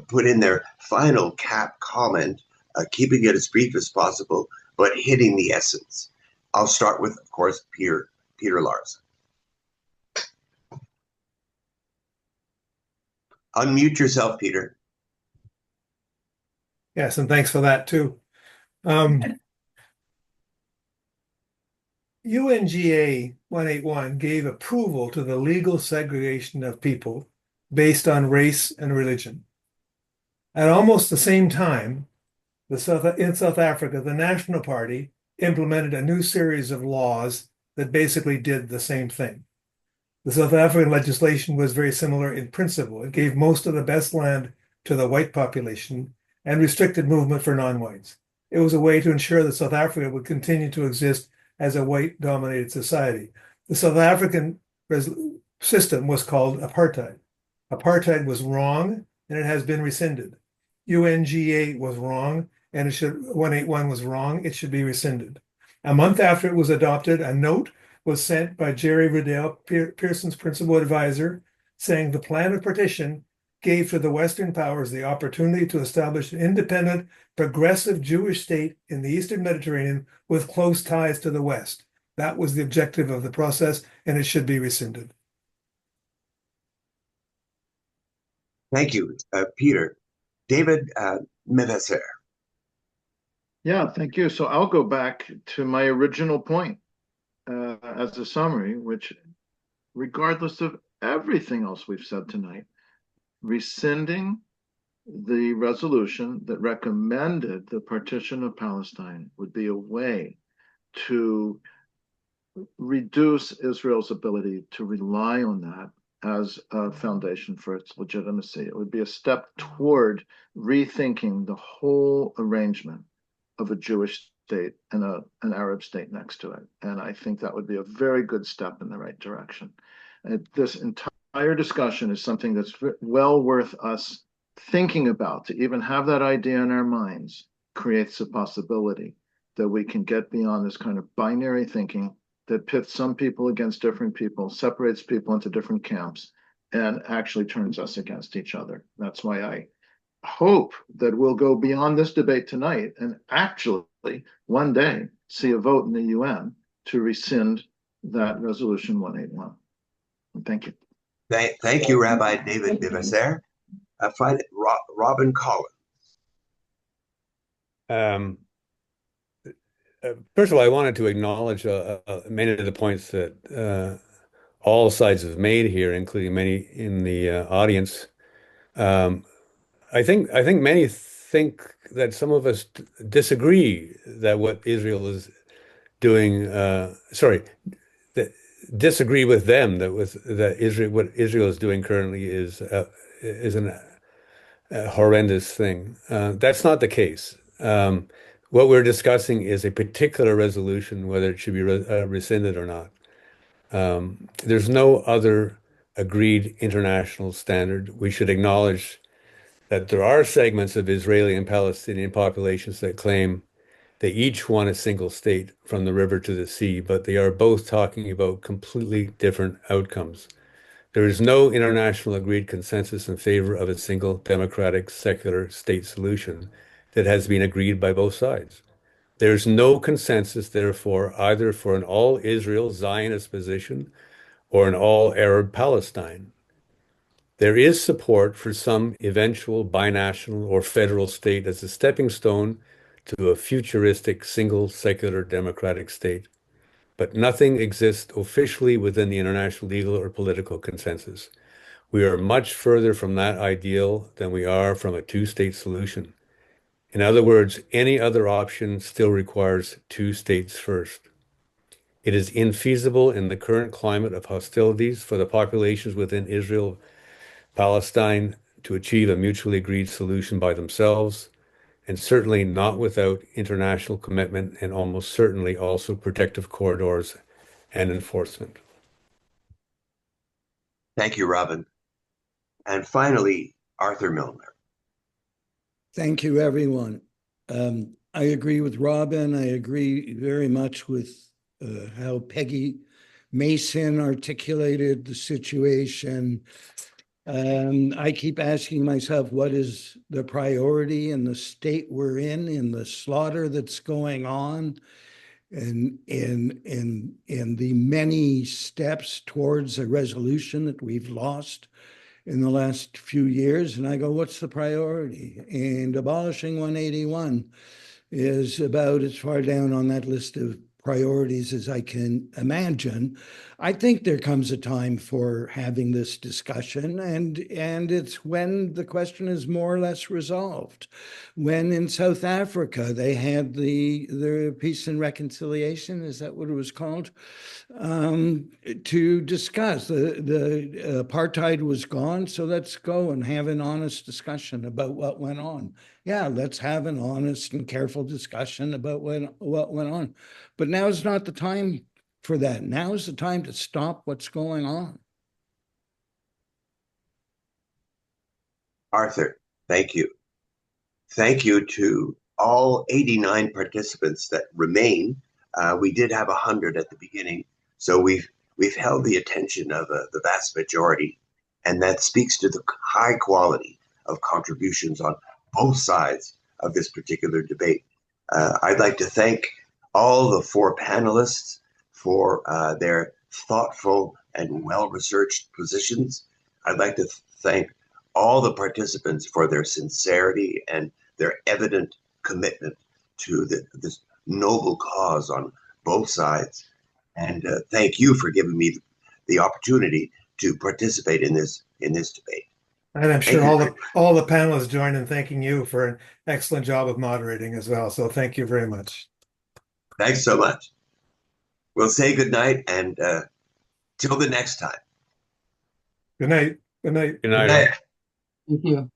put in their final cap comment, keeping it as brief as possible, but hitting the essence. I'll start with, of course, Peter Larson. Unmute yourself, Peter. Yes, and thanks for that too. UNGA 181 gave approval to the legal segregation of people based on race and religion. At almost the same time, in South Africa, the National Party implemented a new series of laws that basically did the same thing. The South African legislation was very similar in principle. It gave most of the best land to the white population and restricted movement for non-whites. It was a way to ensure that South Africa would continue to exist as a white-dominated society. The South African system was called apartheid. Apartheid was wrong, and it has been rescinded. UNGA was wrong, and 181 was wrong. It should be rescinded. A month after it was adopted, a note was sent by Jerry Riddell, Pearson's principal advisor, saying the plan of partition gave to the Western powers the opportunity to establish an independent, progressive Jewish state in the Eastern Mediterranean with close ties to the West. That was the objective of the process, and it should be rescinded. Thank you, Peter. David Mivasair. Yeah, thank you. So I'll go back to my original point as a summary, which, regardless of everything else we've said tonight, rescinding the resolution that recommended the partition of Palestine would be a way to reduce Israel's ability to rely on that as a foundation for its legitimacy. It would be a step toward rethinking the whole arrangement of a Jewish state and an Arab state next to it. And I think that would be a very good step in the right direction. And this entire discussion is something that's well worth us thinking about. To even have that idea in our minds creates a possibility that we can get beyond this kind of binary thinking that pits some people against different people, separates people into different camps, and actually turns us against each other. That's why I hope that we'll go beyond this debate tonight and actually one day see a vote in the UN to rescind that resolution 181. And thank you. Thank you, Rabbi David Mivasair. Robin Collins. First of all, I wanted to acknowledge many of the points that all sides have made here, including many in the audience. I think many think that some of us disagree that what Israel is doing. Disagree with them that what Israel is doing currently is a horrendous thing. That's not the case. What we're discussing is a particular resolution, whether it should be rescinded or not. There's no other agreed international standard. We should acknowledge that there are segments of Israeli and Palestinian populations that claim they each want a single state from the river to the sea, but they are both talking about completely different outcomes. There is no international agreed consensus in favor of a single democratic secular state solution that has been agreed by both sides. There is no consensus, therefore, either for an all-Israel Zionist position or an all-Arab Palestine. There is support for some eventual binational or federal state as a stepping stone to a futuristic single secular democratic state. But nothing exists officially within the international legal or political consensus. We are much further from that ideal than we are from a two-state solution. In other words, any other option still requires two states first. It is infeasible in the current climate of hostilities for the populations within Israel Palestine to achieve a mutually agreed solution by themselves, and certainly not without international commitment and almost certainly also protective corridors and enforcement. Thank you, Robin. And finally, Arthur Milner. Thank you, everyone. I agree with Robin. I agree very much with how Peggy Mason articulated the situation. I keep asking myself, what is the priority in the state we're in the slaughter that's going on, and the many steps towards a resolution that we've lost in the last few years? And I go, what's the priority? And abolishing 181 is about as far down on that list of priorities as I can imagine. I think there comes a time for having this discussion, and it's when the question is more or less resolved. When in South Africa they had the Peace and Reconciliation, is that what it was called, to discuss. The apartheid was gone, so let's go and have an honest discussion about what went on. Yeah, let's have an honest and careful discussion about what went on. But now is not the time for that. Now is the time to stop what's going on. Arthur, thank you. Thank you to all 89 participants that remain. We did have 100 at the beginning, so we've held the attention of the vast majority, and that speaks to the high quality of contributions on both sides of this particular debate. I'd like to thank all the four panelists for their thoughtful and well-researched positions. I'd like to thank all the participants for their sincerity and their evident commitment to this noble cause on both sides. And thank you for giving me the opportunity to participate in this debate. And I'm sure all the panelists join in thanking you for an excellent job of moderating as well. So thank you very much. Thanks so much. We'll say good night, and till the next time. Good night. Good night. Good night. Good night. Thank you.